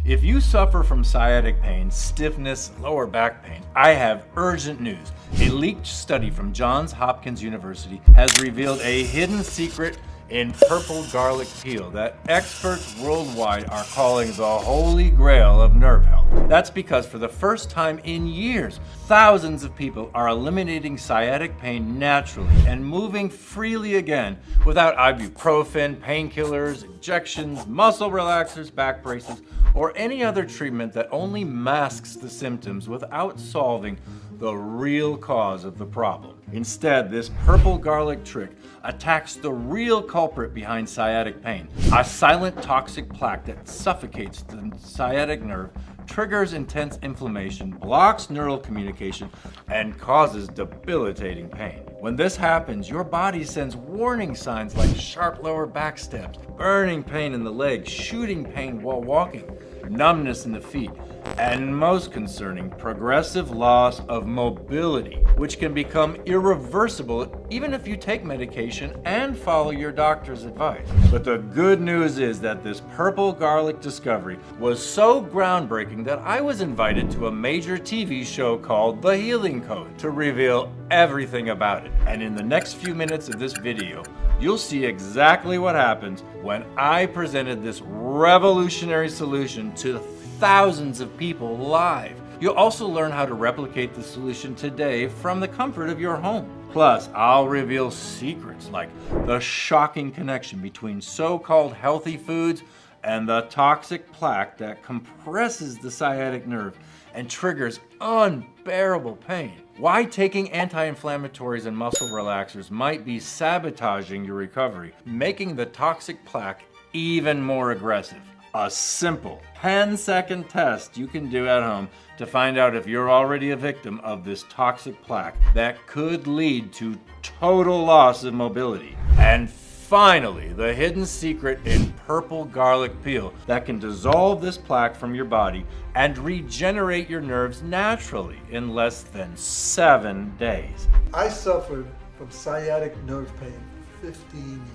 If you suffer from sciatic pain, stiffness, lower back pain, I have urgent news. A leaked study from Johns Hopkins University has revealed a hidden secret in purple garlic peel that experts worldwide are calling the holy grail of nerve health. That's because for the first time in years, thousands of people are eliminating sciatic pain naturally and moving freely again without ibuprofen, painkillers, injections, muscle relaxers, back braces, or any other treatment that only masks the symptoms without solving the real cause of the problem. Instead, this purple garlic trick attacks the real culprit behind sciatic pain, a silent toxic plaque that suffocates the sciatic nerve, triggers intense inflammation, blocks neural communication, and causes debilitating pain. When this happens, your body sends warning signs like sharp lower back stabs, burning pain in the legs, shooting pain while walking, numbness in the feet, and most concerning, progressive loss of mobility, which can become irreversible even if you take medication and follow your doctor's advice. But the good news is that this purple garlic discovery was so groundbreaking that I was invited to a major TV show called The Healing Code to reveal everything about it. And in the next few minutes of this video, you'll see exactly what happens when I presented this revolutionary solution to thousands of people live. You'll also learn how to replicate the solution today from the comfort of your home. Plus, I'll reveal secrets like the shocking connection between so-called healthy foods and the toxic plaque that compresses the sciatic nerve and triggers unbearable pain. Why taking anti-inflammatories and muscle relaxers might be sabotaging your recovery, making the toxic plaque even more aggressive. A simple 10-second test you can do at home to find out if you're already a victim of this toxic plaque that could lead to total loss of mobility. And finally, the hidden secret in purple garlic peel that can dissolve this plaque from your body and regenerate your nerves naturally in less than 7 days. I suffered from sciatic nerve pain for 15 years.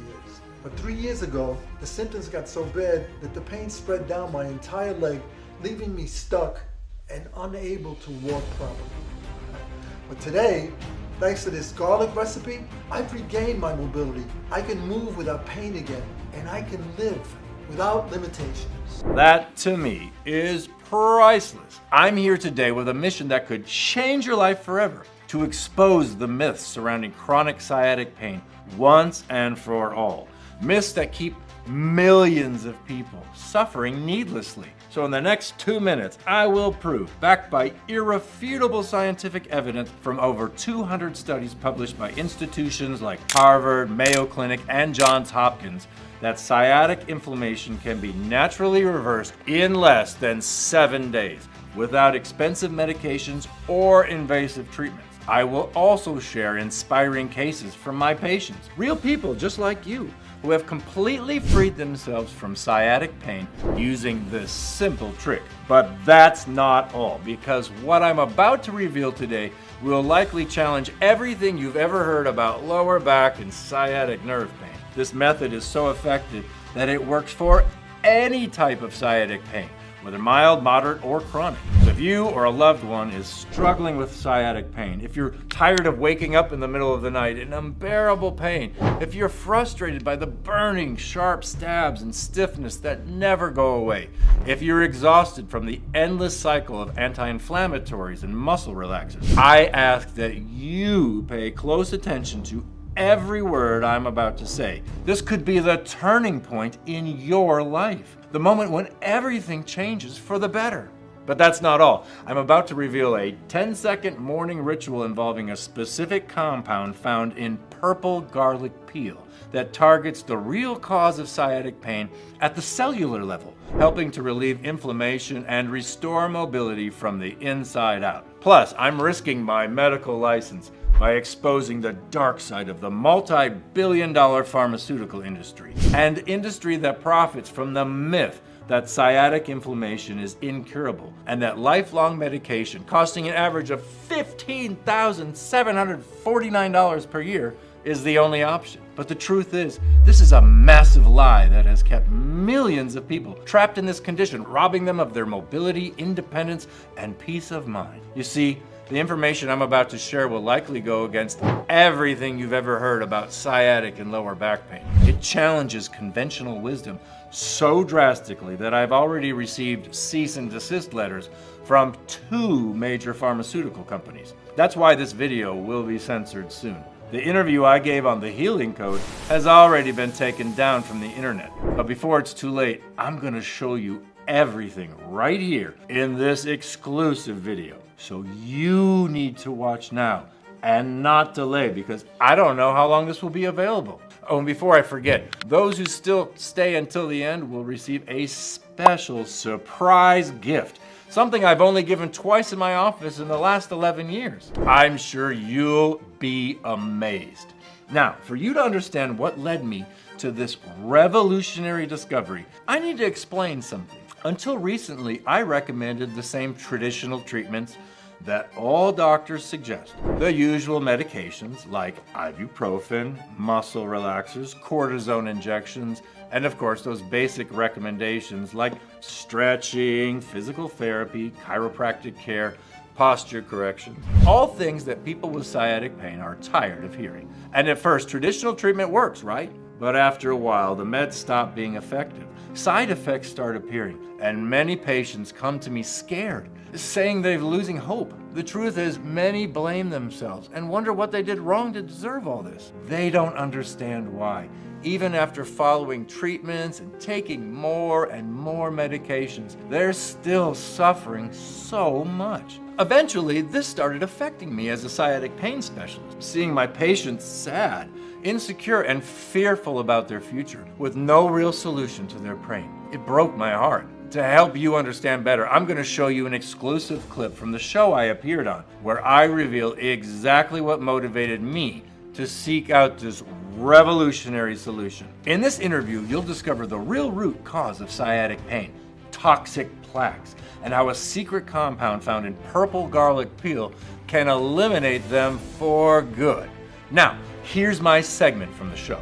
But 3 years ago, the symptoms got so bad that the pain spread down my entire leg, leaving me stuck and unable to walk properly. But today, thanks to this garlic recipe, I've regained my mobility. I can move without pain again, and I can live without limitations. That, to me, is priceless. I'm here today with a mission that could change your life forever, to expose the myths surrounding chronic sciatic pain once and for all. Myths that keep millions of people suffering needlessly. So in the next 2 minutes, I will prove, backed by irrefutable scientific evidence from over 200 studies published by institutions like Harvard, Mayo Clinic, and Johns Hopkins, that sciatic inflammation can be naturally reversed in less than 7 days without expensive medications or invasive treatments. I will also share inspiring cases from my patients, real people just like you, who have completely freed themselves from sciatic pain using this simple trick. But that's not all, because what I'm about to reveal today will likely challenge everything you've ever heard about lower back and sciatic nerve pain. This method is so effective that it works for any type of sciatic pain, whether mild, moderate, or chronic. So if you or a loved one is struggling with sciatic pain, if you're tired of waking up in the middle of the night in unbearable pain, if you're frustrated by the burning, sharp stabs and stiffness that never go away, if you're exhausted from the endless cycle of anti-inflammatories and muscle relaxers, I ask that you pay close attention to every word I'm about to say. This could be the turning point in your life, the moment when everything changes for the better. But that's not all. I'm about to reveal a 10-second morning ritual involving a specific compound found in purple garlic peel that targets the real cause of sciatic pain at the cellular level, helping to relieve inflammation and restore mobility from the inside out. Plus, I'm risking my medical license by exposing the dark side of the multi-billion-dollar pharmaceutical industry, an industry that profits from the myth that sciatic inflammation is incurable and that lifelong medication costing an average of $15,749 per year is the only option. But the truth is, this is a massive lie that has kept millions of people trapped in this condition, robbing them of their mobility, independence, and peace of mind. You see, the information I'm about to share will likely go against everything you've ever heard about sciatic and lower back pain. It challenges conventional wisdom so drastically that I've already received cease and desist letters from 2 major pharmaceutical companies. That's why this video will be censored soon. The interview I gave on the healing code has already been taken down from the internet. But before it's too late, I'm going to show you everything right here in this exclusive video. So you need to watch now and not delay, because I don't know how long this will be available. Oh, and before I forget, those who still stay until the end will receive a special surprise gift. Something I've only given twice in my office in the last 11 years. I'm sure you'll be amazed. Now, for you to understand what led me to this revolutionary discovery, I need to explain something. Until recently, I recommended the same traditional treatments that all doctors suggest. The usual medications like ibuprofen, muscle relaxers, cortisone injections, and of course those basic recommendations like stretching, physical therapy, chiropractic care, posture correction. All things that people with sciatic pain are tired of hearing. And at first, traditional treatment works, right? But after a while, the meds stop being effective. Side effects start appearing, and many patients come to me scared, saying they're losing hope. The truth is, many blame themselves and wonder what they did wrong to deserve all this. They don't understand why. Even after following treatments and taking more and more medications, they're still suffering so much. Eventually, this started affecting me as a sciatic pain specialist, seeing my patients sad, insecure, and fearful about their future, with no real solution to their pain. It broke my heart. To help you understand better, I'm going to show you an exclusive clip from the show I appeared on, where I reveal exactly what motivated me to seek out this revolutionary solution. In this interview, you'll discover the real root cause of sciatic pain, toxic plaques, and how a secret compound found in purple garlic peel can eliminate them for good. Now, here's my segment from the show.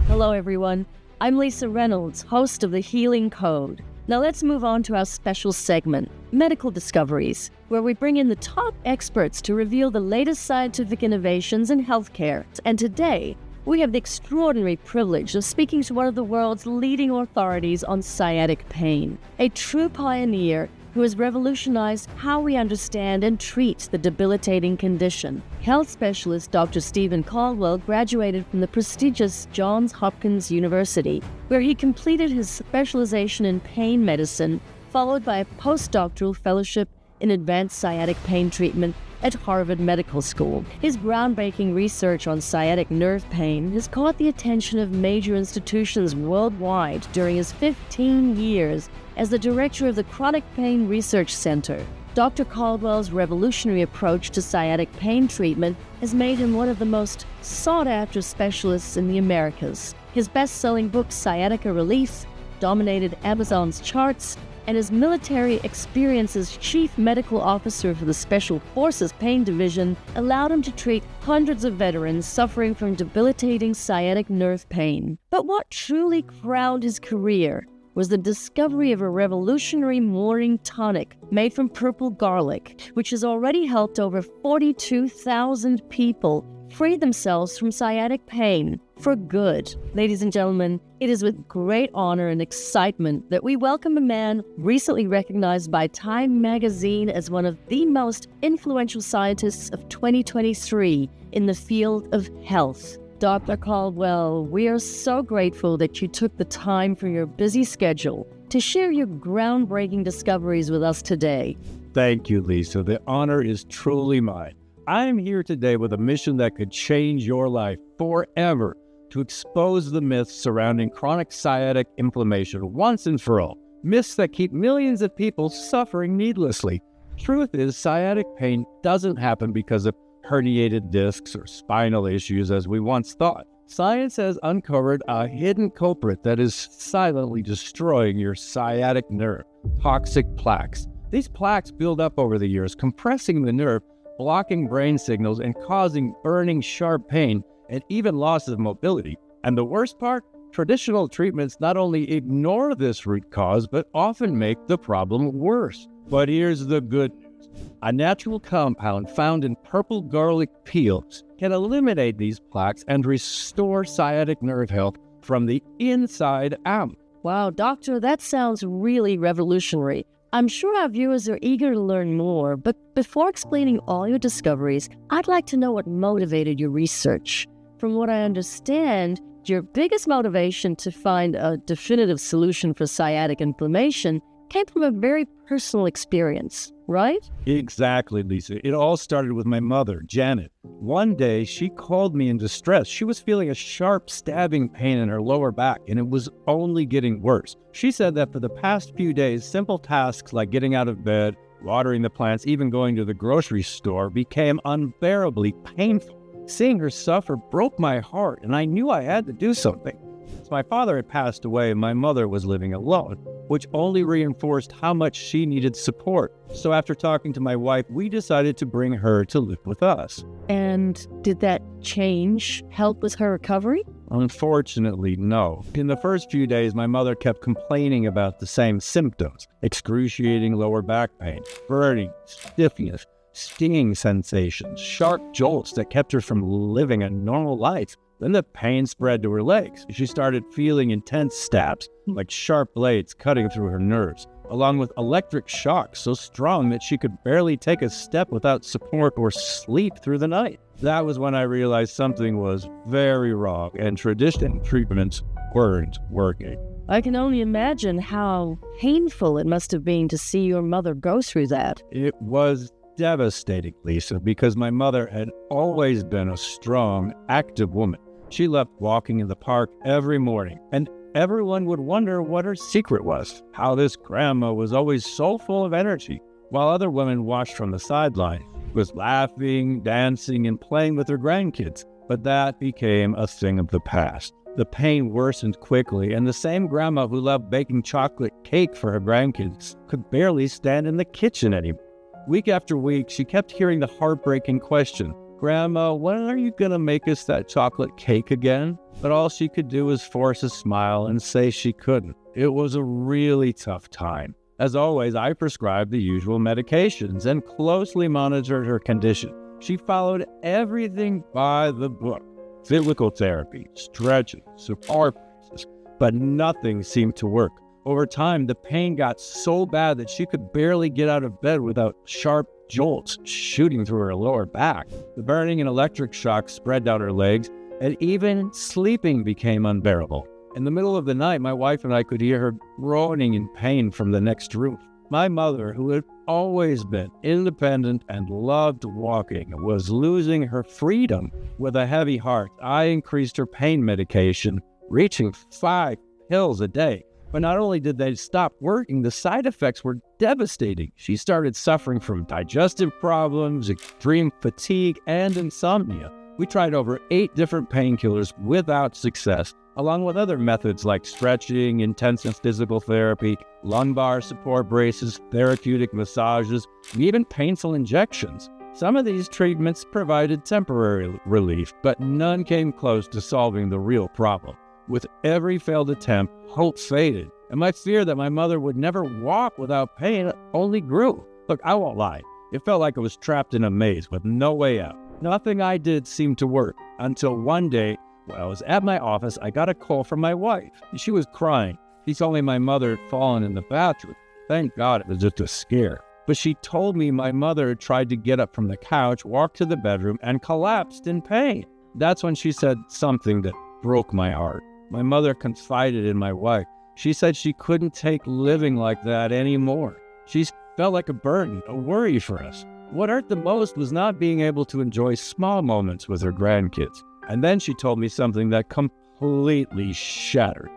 Hello, everyone. I'm Lisa Reynolds, host of The Healing Code. Now let's move on to our special segment, Medical Discoveries, where we bring in the top experts to reveal the latest scientific innovations in healthcare. And today, we have the extraordinary privilege of speaking to one of the world's leading authorities on sciatic pain, a true pioneer who has revolutionized how we understand and treat the debilitating condition. Health specialist Dr. Stephen Caldwell graduated from the prestigious Johns Hopkins University, where he completed his specialization in pain medicine, followed by a postdoctoral fellowship in advanced sciatic pain treatment at Harvard Medical School. His groundbreaking research on sciatic nerve pain has caught the attention of major institutions worldwide during his 15 years as the director of the Chronic Pain Research Center. Dr. Caldwell's revolutionary approach to sciatic pain treatment has made him one of the most sought-after specialists in the Americas. His best-selling book, Sciatica Relief, dominated Amazon's charts, and his military experience as chief medical officer for the Special Forces Pain Division allowed him to treat hundreds of veterans suffering from debilitating sciatic nerve pain. But what truly crowned his career was the discovery of a revolutionary morning tonic made from purple garlic, which has already helped over 42,000 people free themselves from sciatic pain for good. Ladies and gentlemen, it is with great honor and excitement that we welcome a man recently recognized by Time magazine as one of the most influential scientists of 2023 in the field of health. Dr. Caldwell, we are so grateful that you took the time from your busy schedule to share your groundbreaking discoveries with us today. Thank you, Lisa. The honor is truly mine. I am here today with a mission that could change your life forever, to expose the myths surrounding chronic sciatic inflammation once and for all. Myths that keep millions of people suffering needlessly. Truth is, sciatic pain doesn't happen because of herniated discs or spinal issues as we once thought. Science has uncovered a hidden culprit that is silently destroying your sciatic nerve: toxic plaques. These plaques build up over the years, compressing the nerve, blocking brain signals, and causing burning, sharp pain and even loss of mobility. And the worst part? Traditional treatments not only ignore this root cause, but often make the problem worse. But here's the good news. A natural compound found in purple garlic peels can eliminate these plaques and restore sciatic nerve health from the inside out. Wow, doctor, that sounds really revolutionary. I'm sure our viewers are eager to learn more, but before explaining all your discoveries, I'd like to know what motivated your research. From what I understand, your biggest motivation to find a definitive solution for sciatic inflammation came from a very personal experience, right? Exactly, Lisa. It all started with my mother, Janet. One day, she called me in distress. She was feeling a sharp stabbing pain in her lower back, and it was only getting worse. She said that for the past few days, simple tasks like getting out of bed, watering the plants, even going to the grocery store became unbearably painful. Seeing her suffer broke my heart, and I knew I had to do something. As my father had passed away and my mother was living alone, which only reinforced how much she needed support. So after talking to my wife, we decided to bring her to live with us. And did that change help with her recovery? Unfortunately, no. In the first few days, my mother kept complaining about the same symptoms: excruciating lower back pain, burning, stiffness, stinging sensations, sharp jolts that kept her from living a normal life. Then the pain spread to her legs. She started feeling intense stabs, like sharp blades cutting through her nerves, along with electric shocks so strong that she could barely take a step without support or sleep through the night. That was when I realized something was very wrong and traditional treatments weren't working. I can only imagine how painful it must have been to see your mother go through that. It was devastating, Lisa, because my mother had always been a strong, active woman. She loved walking in the park every morning, and everyone would wonder what her secret was, how this grandma was always so full of energy, while other women watched from the sideline, was laughing, dancing, and playing with her grandkids. But that became a thing of the past. The pain worsened quickly, and the same grandma who loved baking chocolate cake for her grandkids could barely stand in the kitchen anymore. Week after week, she kept hearing the heartbreaking question, "Grandma, when are you going to make us that chocolate cake again?" But all she could do was force a smile and say she couldn't. It was a really tough time. As always, I prescribed the usual medications and closely monitored her condition. She followed everything by the book: physical therapy, stretching, support braces, but nothing seemed to work. Over time, the pain got so bad that she could barely get out of bed without sharp jolts shooting through her lower back. The burning and electric shocks spread down her legs, and even sleeping became unbearable. In the middle of the night, my wife and I could hear her groaning in pain from the next room. My mother, who had always been independent and loved walking, was losing her freedom. With a heavy heart, I increased her pain medication, reaching 5 pills a day. But not only did they stop working, the side effects were devastating. She started suffering from digestive problems, extreme fatigue, and insomnia. We tried over 8 different painkillers without success, along with other methods like stretching, intensive physical therapy, lumbar support braces, therapeutic massages, and even painful injections. Some of these treatments provided temporary relief, but none came close to solving the real problem. With every failed attempt, hope faded, and my fear that my mother would never walk without pain only grew. Look, I won't lie. It felt like I was trapped in a maze with no way out. Nothing I did seemed to work, until one day, while I was at my office, I got a call from my wife. She was crying. She told me my mother had fallen in the bathroom. Thank God it was just a scare. But she told me my mother had tried to get up from the couch, walked to the bedroom, and collapsed in pain. That's when she said something that broke my heart. My mother confided in my wife. She said she couldn't take living like that anymore. She felt like a burden, a worry for us. What hurt the most was not being able to enjoy small moments with her grandkids. And then she told me something that completely shattered.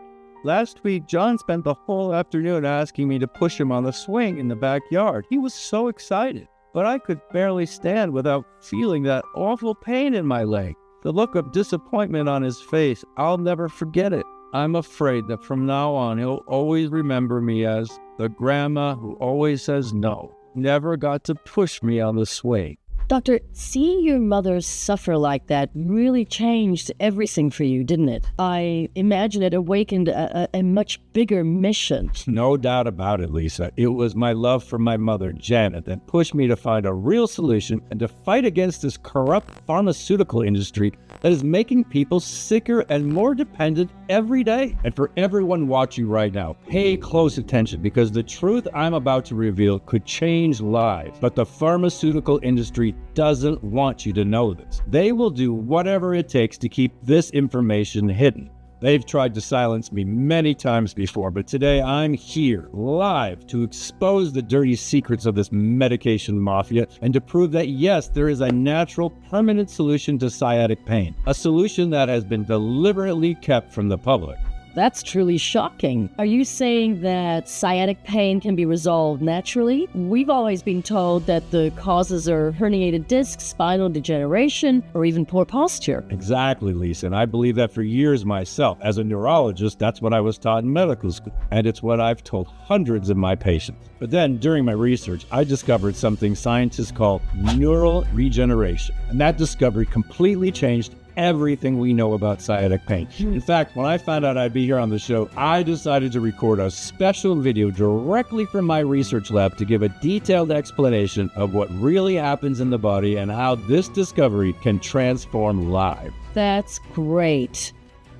Last week, John spent the whole afternoon asking me to push him on the swing in the backyard. He was so excited, but I could barely stand without feeling that awful pain in my leg. The look of disappointment on his face, I'll never forget it. I'm afraid that from now on, he'll always remember me as the grandma who always says no, never got to push me on the swing. Doctor, seeing your mother suffer like that really changed everything for you, didn't it? I imagine it awakened a much bigger mission. No doubt about it, Lisa. It was my love for my mother, Janet, that pushed me to find a real solution and to fight against this corrupt pharmaceutical industry that is making people sicker and more dependent every day. And for everyone watching right now, pay close attention, because the truth I'm about to reveal could change lives. But the pharmaceutical industry doesn't want you to know this. They will do whatever it takes to keep this information hidden. They've tried to silence me many times before, but today I'm here, live, to expose the dirty secrets of this medication mafia and to prove that yes, there is a natural, permanent solution to sciatic pain, a solution that has been deliberately kept from the public. That's truly shocking. Are you saying that sciatic pain can be resolved naturally? We've always been told that the causes are herniated discs, spinal degeneration, or even poor posture. Exactly, Lisa, and I believe that for years myself. As a neurologist, that's what I was taught in medical school, and it's what I've told hundreds of my patients. But then, during my research, I discovered something scientists call neural regeneration, and that discovery completely changed everything we know about sciatic pain. In fact, when I found out I'd be here on the show, I decided to record a special video directly from my research lab to give a detailed explanation of what really happens in the body and how this discovery can transform lives. That's great.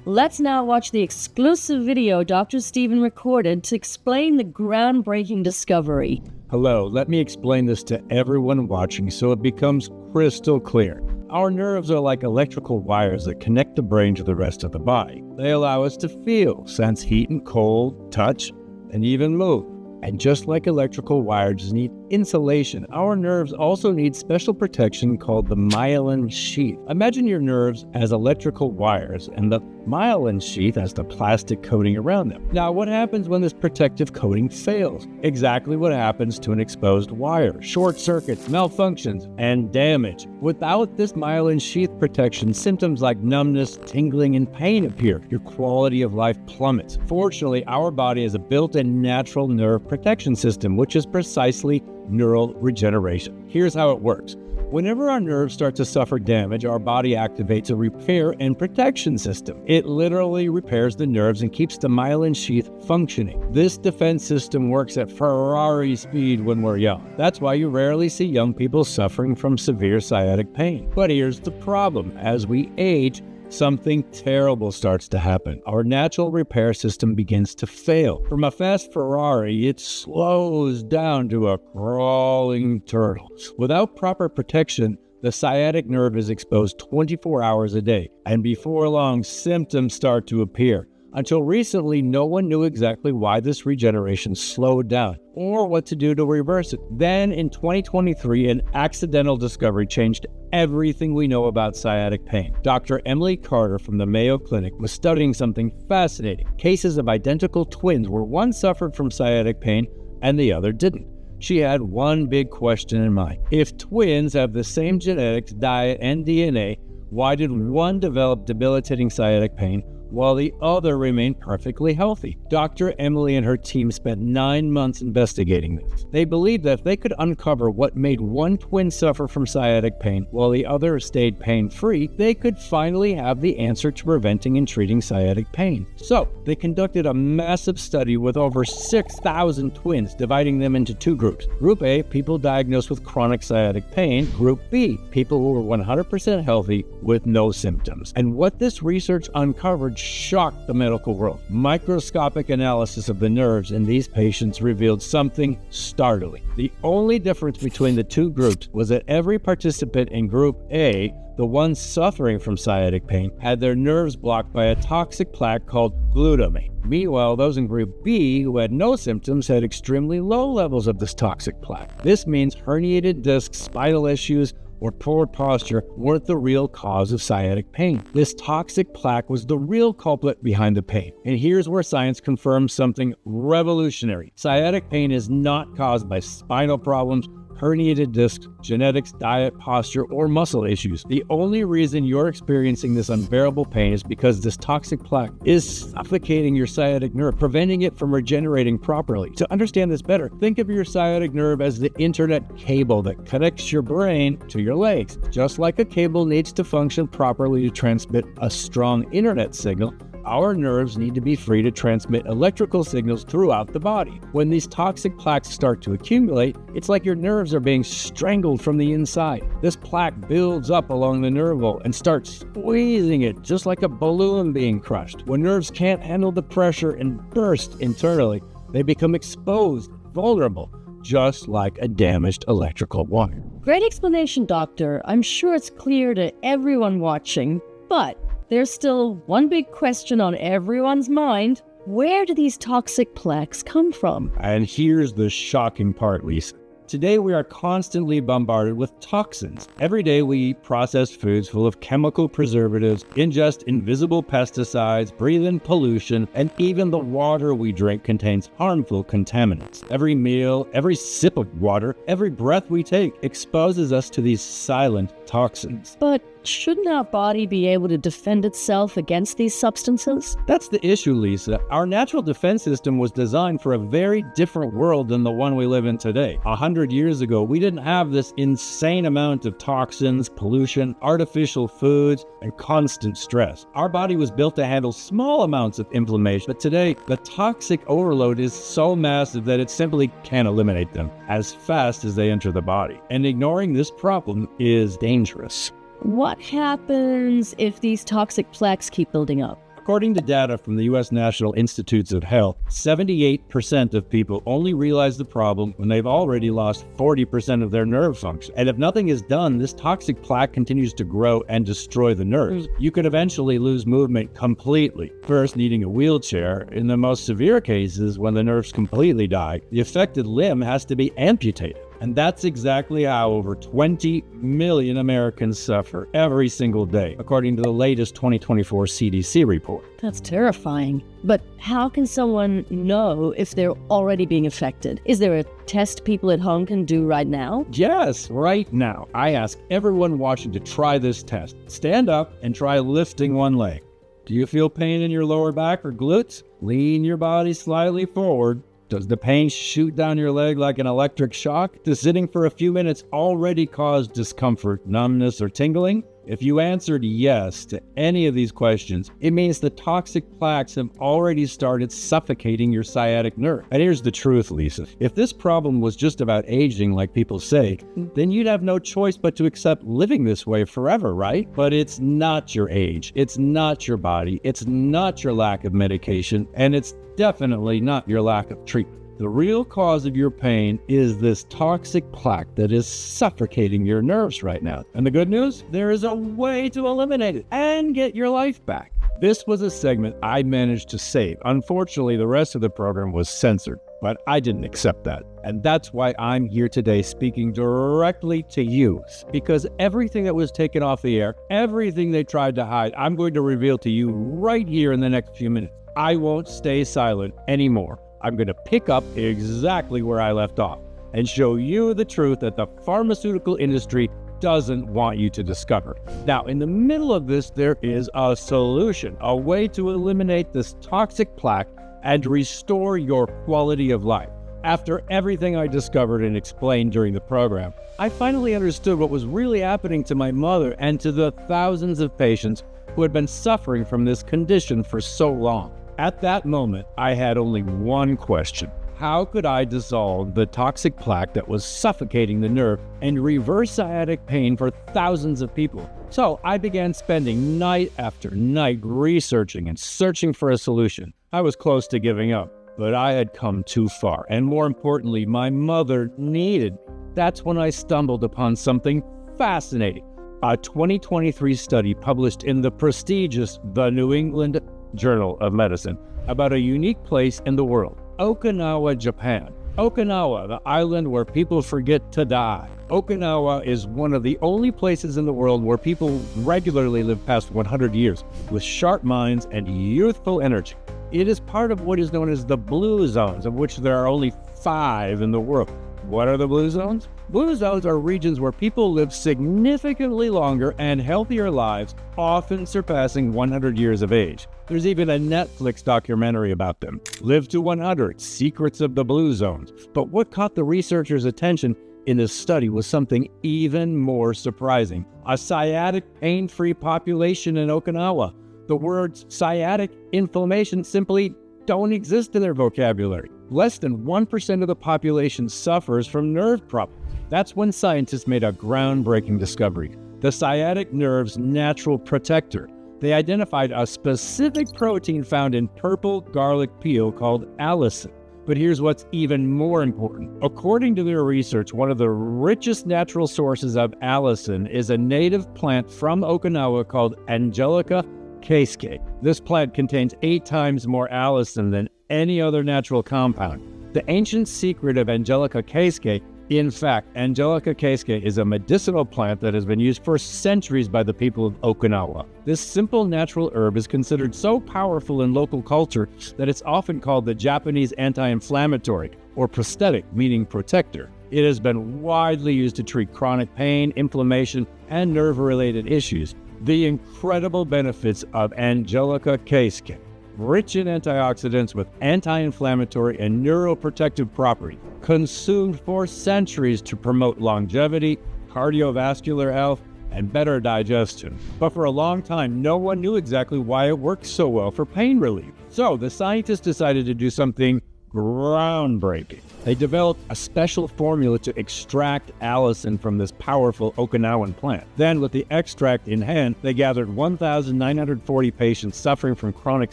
Let's now watch the exclusive video Dr. Stephen recorded to explain the groundbreaking discovery. Hello, let me explain this to everyone watching so it becomes crystal clear. Our nerves are like electrical wires that connect the brain to the rest of the body. They allow us to feel, sense heat and cold, touch, and even move. And just like electrical wires need insulation, our nerves also need special protection called the myelin sheath. Imagine your nerves as electrical wires and the myelin sheath as the plastic coating around them. Now, what happens when this protective coating fails? Exactly what happens to an exposed wire: short circuits, malfunctions, and damage. Without this myelin sheath protection, symptoms like numbness, tingling, and pain appear. Your quality of life plummets. Fortunately, our body has a built-in natural nerve protection system, which is precisely neural regeneration. Here's how it works. Whenever our nerves start to suffer damage, our body activates a repair and protection system. It literally repairs the nerves and keeps the myelin sheath functioning. This defense system works at Ferrari speed when we're young. That's why you rarely see young people suffering from severe sciatic pain. But here's the problem. As we age, something terrible starts to happen. Our natural repair system begins to fail. From a fast Ferrari, it slows down to a crawling turtle. Without proper protection, the sciatic nerve is exposed 24 hours a day, and before long, symptoms start to appear. Until recently, no one knew exactly why this regeneration slowed down or what to do to reverse it. Then in 2023, an accidental discovery changed everything we know about sciatic pain. Dr. Emily Carter from the Mayo Clinic was studying something fascinating: cases of identical twins where one suffered from sciatic pain and the other didn't. She had one big question in mind. If twins have the same genetics, diet, and DNA, why did one develop debilitating sciatic pain while the other remained perfectly healthy? Dr. Emily and her team spent 9 months investigating this. They believed that if they could uncover what made one twin suffer from sciatic pain while the other stayed pain-free, they could finally have the answer to preventing and treating sciatic pain. So, they conducted a massive study with over 6,000 twins, dividing them into two groups. Group A, people diagnosed with chronic sciatic pain. Group B, people who were 100% healthy with no symptoms. And what this research uncovered shocked the medical world. Microscopic analysis of the nerves in these patients revealed something startling. The only difference between the two groups was that every participant in Group A, the ones suffering from sciatic pain, had their nerves blocked by a toxic plaque called glutamate. Meanwhile, those in Group B, who had no symptoms, had extremely low levels of this toxic plaque. This means herniated discs, spinal issues, or poor posture weren't the real cause of sciatic pain. This toxic plaque was the real culprit behind the pain. And here's where science confirms something revolutionary. Sciatic pain is not caused by spinal problems, herniated discs, genetics, diet, posture, or muscle issues. The only reason you're experiencing this unbearable pain is because this toxic plaque is suffocating your sciatic nerve, preventing it from regenerating properly. To understand this better, think of your sciatic nerve as the internet cable that connects your brain to your legs. Just like a cable needs to function properly to transmit a strong internet signal, our nerves need to be free to transmit electrical signals throughout the body. When these toxic plaques start to accumulate, it's like your nerves are being strangled from the inside. This plaque builds up along the nerve wall and starts squeezing it, just like a balloon being crushed. When nerves can't handle the pressure and burst internally, they become exposed, vulnerable, just like a damaged electrical wire. Great explanation, Doctor. I'm sure it's clear to everyone watching, but there's still one big question on everyone's mind. Where do these toxic plaques come from? And here's the shocking part, Lisa. Today, we are constantly bombarded with toxins. Every day, we eat processed foods full of chemical preservatives, ingest invisible pesticides, breathe in pollution, and even the water we drink contains harmful contaminants. Every meal, every sip of water, every breath we take exposes us to these silent toxins. But shouldn't our body be able to defend itself against these substances? That's the issue, Lisa. Our natural defense system was designed for a very different world than the one we live in today. 100 years ago, we didn't have this insane amount of toxins, pollution, artificial foods, and constant stress. Our body was built to handle small amounts of inflammation, but today, the toxic overload is so massive that it simply can't eliminate them as fast as they enter the body. And ignoring this problem is dangerous. What happens if these toxic plaques keep building up? According to data from the U.S. National Institutes of Health, 78% of people only realize the problem when they've already lost 40% of their nerve function. And if nothing is done, this toxic plaque continues to grow and destroy the nerves. You could eventually lose movement completely, first needing a wheelchair. In the most severe cases, when the nerves completely die, the affected limb has to be amputated. And that's exactly how over 20 million Americans suffer every single day, according to the latest 2024 CDC report. That's terrifying. But how can someone know if they're already being affected? Is there a test people at home can do right now? Yes, right now. I ask everyone watching to try this test. Stand up and try lifting one leg. Do you feel pain in your lower back or glutes? Lean your body slightly forward. Does the pain shoot down your leg like an electric shock? Does sitting for a few minutes already cause discomfort, numbness, or tingling? If you answered yes to any of these questions, it means the toxic plaques have already started suffocating your sciatic nerve. And here's the truth, Lisa. If this problem was just about aging, like people say, then you'd have no choice but to accept living this way forever, right? But it's not your age. It's not your body. It's not your lack of medication. And it's definitely not your lack of treatment. The real cause of your pain is this toxic plaque that is suffocating your nerves right now. And the good news? There is a way to eliminate it and get your life back. This was a segment I managed to save. Unfortunately, the rest of the program was censored, but I didn't accept that. And that's why I'm here today speaking directly to you. Because everything that was taken off the air, everything they tried to hide, I'm going to reveal to you right here in the next few minutes. I won't stay silent anymore. I'm going to pick up exactly where I left off and show you the truth that the pharmaceutical industry doesn't want you to discover. Now, in the middle of this, there is a solution, a way to eliminate this toxic plaque and restore your quality of life. After everything I discovered and explained during the program, I finally understood what was really happening to my mother and to the thousands of patients who had been suffering from this condition for so long. At that moment, I had only one question. How could I dissolve the toxic plaque that was suffocating the nerve and reverse sciatic pain for thousands of people? So I began spending night after night researching and searching for a solution. I was close to giving up, but I had come too far. And more importantly, my mother needed me. That's when I stumbled upon something fascinating. A 2023 study published in the prestigious The New England Journal of Medicine about a unique place in the world, Okinawa, Japan. Okinawa, the island where people forget to die. Okinawa is one of the only places in the world where people regularly live past 100 years with sharp minds and youthful energy. It is part of what is known as the blue zones, of which there are only 5 in the world. What are the blue zones? Blue zones are regions where people live significantly longer and healthier lives, often surpassing 100 years of age. There's even a Netflix documentary about them, Live to 100, Secrets of the Blue Zones. But what caught the researchers' attention in this study was something even more surprising. A sciatic pain-free population in Okinawa. The words sciatic inflammation simply don't exist in their vocabulary. Less than 1% of the population suffers from nerve problems. That's when scientists made a groundbreaking discovery: the sciatic nerve's natural protector. They identified a specific protein found in purple garlic peel called allicin. But here's what's even more important. According to their research, one of the richest natural sources of allicin is a native plant from Okinawa called Angelica keisuke. This plant contains 8 times more allicin than any other natural compound. The ancient secret of Angelica keisuke, in fact, Angelica keisuke is a medicinal plant that has been used for centuries by the people of Okinawa. This simple natural herb is considered so powerful in local culture that it's often called the Japanese anti-inflammatory, or prosthetic, meaning protector. It has been widely used to treat chronic pain, inflammation, and nerve-related issues. The incredible benefits of Angelica keisuke: rich in antioxidants with anti-inflammatory and neuroprotective properties, consumed for centuries to promote longevity, cardiovascular health, and better digestion. But for a long time, no one knew exactly why it works so well for pain relief. So the scientists decided to do something groundbreaking. They developed a special formula to extract allicin from this powerful Okinawan plant. Then, with the extract in hand, they gathered 1,940 patients suffering from chronic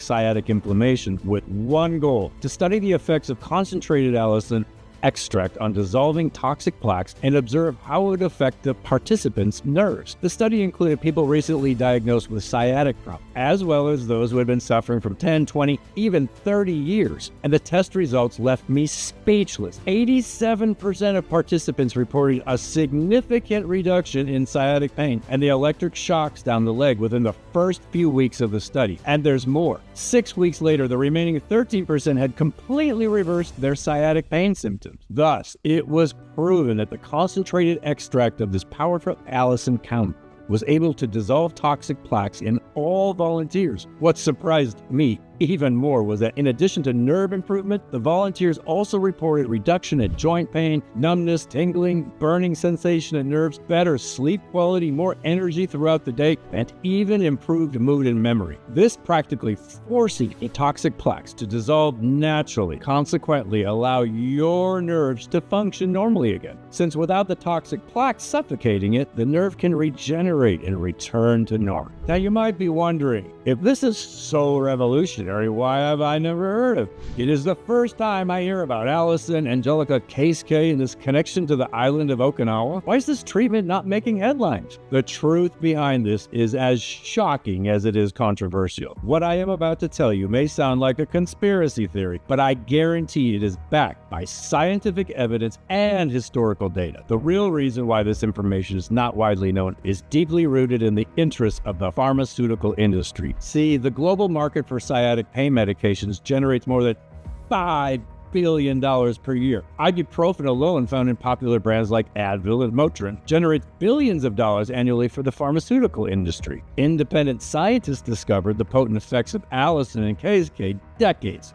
sciatic inflammation with one goal: to study the effects of concentrated allicin extract on dissolving toxic plaques and observe how it would affect the participants' nerves. The study included people recently diagnosed with sciatic problems, as well as those who had been suffering from 10, 20, even 30 years. And the test results left me speechless. 87% of participants reported a significant reduction in sciatic pain and the electric shocks down the leg within the first few weeks of the study. And there's more. 6 weeks later, the remaining 13% had completely reversed their sciatic pain symptoms. Thus, it was proven that the concentrated extract of this powerful allicin compound was able to dissolve toxic plaques in all volunteers. What surprised me even more was that in addition to nerve improvement, the volunteers also reported reduction in joint pain, numbness, tingling, burning sensation in nerves, better sleep quality, more energy throughout the day, and even improved mood and memory. This practically forcing toxic plaques to dissolve naturally, consequently allow your nerves to function normally again. Since without the toxic plaques suffocating it, the nerve can regenerate and return to normal. Now you might be wondering, if this is so revolutionary, why have I never heard of it? It is the first time I hear about allicin, Angelica keisuke, and this connection to the island of Okinawa. Why is this treatment not making headlines? The truth behind this is as shocking as it is controversial. What I am about to tell you may sound like a conspiracy theory, but I guarantee it is backed by scientific evidence and historical data. The real reason why this information is not widely known is deeply rooted in the interests of the pharmaceutical industry. See, the global market for sciatic pain medications generates more than $5 billion per year. Ibuprofen alone, found in popular brands like Advil and Motrin, generates billions of dollars annually for the pharmaceutical industry. Independent scientists discovered the potent effects of allicin and keisuke decades.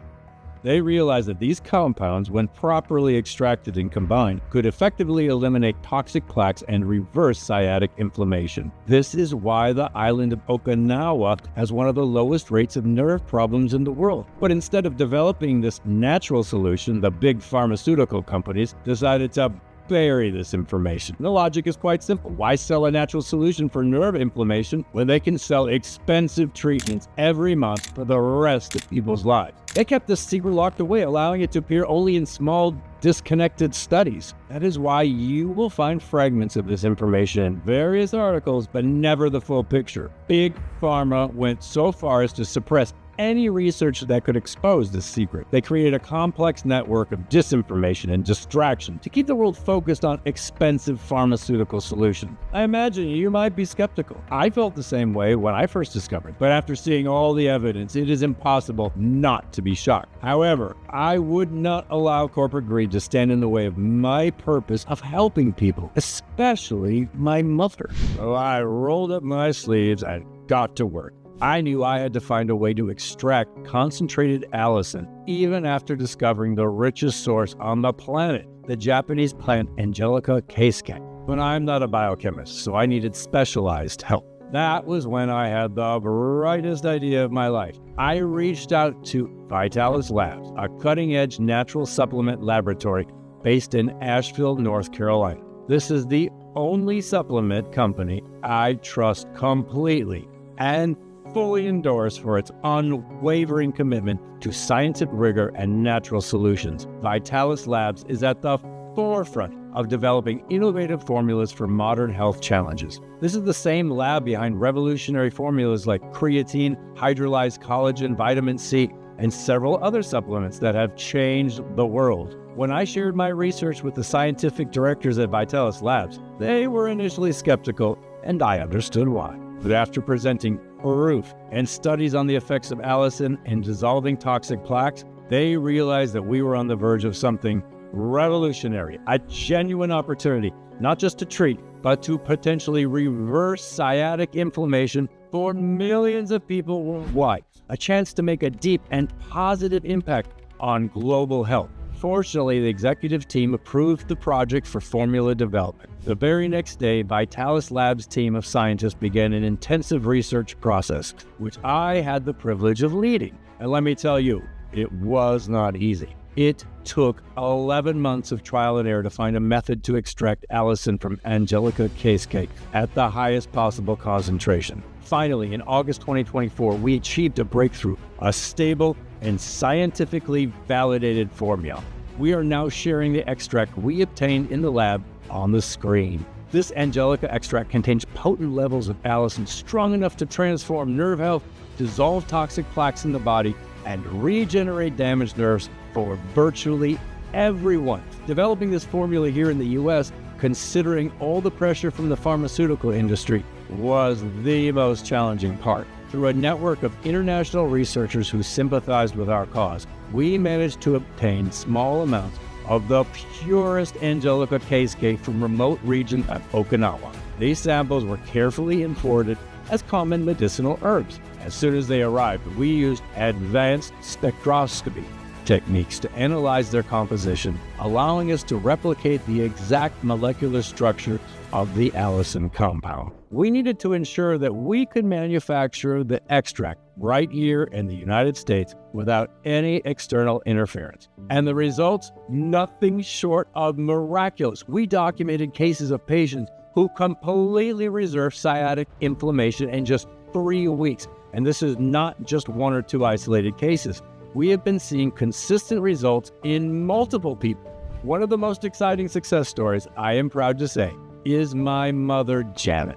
They realized that these compounds, when properly extracted and combined, could effectively eliminate toxic plaques and reverse sciatic inflammation. This is why the island of Okinawa has one of the lowest rates of nerve problems in the world. But instead of developing this natural solution, the big pharmaceutical companies decided to bury this information. The logic is quite simple. Why sell a natural solution for nerve inflammation when they can sell expensive treatments every month for the rest of people's lives? They kept this secret locked away, allowing it to appear only in small, disconnected studies. That is why you will find fragments of this information in various articles, but never the full picture. Big Pharma went so far as to suppress any research that could expose this secret. They created a complex network of disinformation and distraction to keep the world focused on expensive pharmaceutical solutions. I imagine you might be skeptical. I felt the same way when I first discovered, but after seeing all the evidence, it is impossible not to be shocked. However, I would not allow corporate greed to stand in the way of my purpose of helping people, especially my mother. So I rolled up my sleeves and got to work. I knew I had to find a way to extract concentrated allicin, even after discovering the richest source on the planet, the Japanese plant Angelica keisei. But I'm not a biochemist, so I needed specialized help. That was when I had the brightest idea of my life. I reached out to Vitalis Labs, a cutting-edge natural supplement laboratory based in Asheville, North Carolina. This is the only supplement company I trust completely and fully endorse for its unwavering commitment to scientific rigor and natural solutions. Vitalis Labs is at the forefront of developing innovative formulas for modern health challenges. This is the same lab behind revolutionary formulas like creatine, hydrolyzed collagen, vitamin C, and several other supplements that have changed the world. When I shared my research with the scientific directors at Vitalis Labs, they were initially skeptical, and I understood why. But after presenting proof and studies on the effects of allicin in dissolving toxic plaques, they realized that we were on the verge of something revolutionary, a genuine opportunity, not just to treat, but to potentially reverse sciatic inflammation for millions of people worldwide, a chance to make a deep and positive impact on global health. Fortunately, the executive team approved the project for formula development. The very next day, Vitalis Labs' team of scientists began an intensive research process, which I had the privilege of leading. And let me tell you, it was not easy. It took 11 months of trial and error to find a method to extract allicin from Angelica keisei at the highest possible concentration. Finally, in August 2024, we achieved a breakthrough, a stable and scientifically validated formula. We are now sharing the extract we obtained in the lab on the screen. This Angelica extract contains potent levels of allicin strong enough to transform nerve health, dissolve toxic plaques in the body, and regenerate damaged nerves for virtually everyone. Developing this formula here in the US, considering all the pressure from the pharmaceutical industry, was the most challenging part. Through a network of international researchers who sympathized with our cause, we managed to obtain small amounts of the purest Angelica keisei from remote region of Okinawa. These samples were carefully imported as common medicinal herbs. As soon as they arrived, we used advanced spectroscopy techniques to analyze their composition, allowing us to replicate the exact molecular structure of the allicin compound. We needed to ensure that we could manufacture the extract right here in the United States without any external interference. And the results, nothing short of miraculous. We documented cases of patients who completely reversed sciatic inflammation in just 3 weeks. And this is not just 1 or 2 isolated cases. We have been seeing consistent results in multiple people. One of the most exciting success stories, I am proud to say, is my mother, Janet.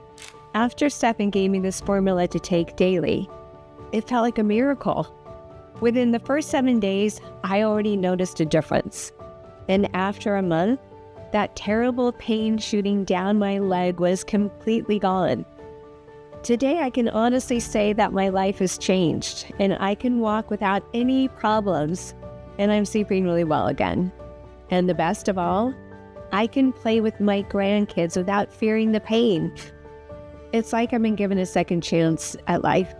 After Stephen gave me this formula to take daily, it felt like a miracle. Within the first 7 days, I already noticed a difference. And after a month, that terrible pain shooting down my leg was completely gone. Today, I can honestly say that my life has changed, and I can walk without any problems, and I'm sleeping really well again. And the best of all, I can play with my grandkids without fearing the pain. It's like I've been given a second chance at life.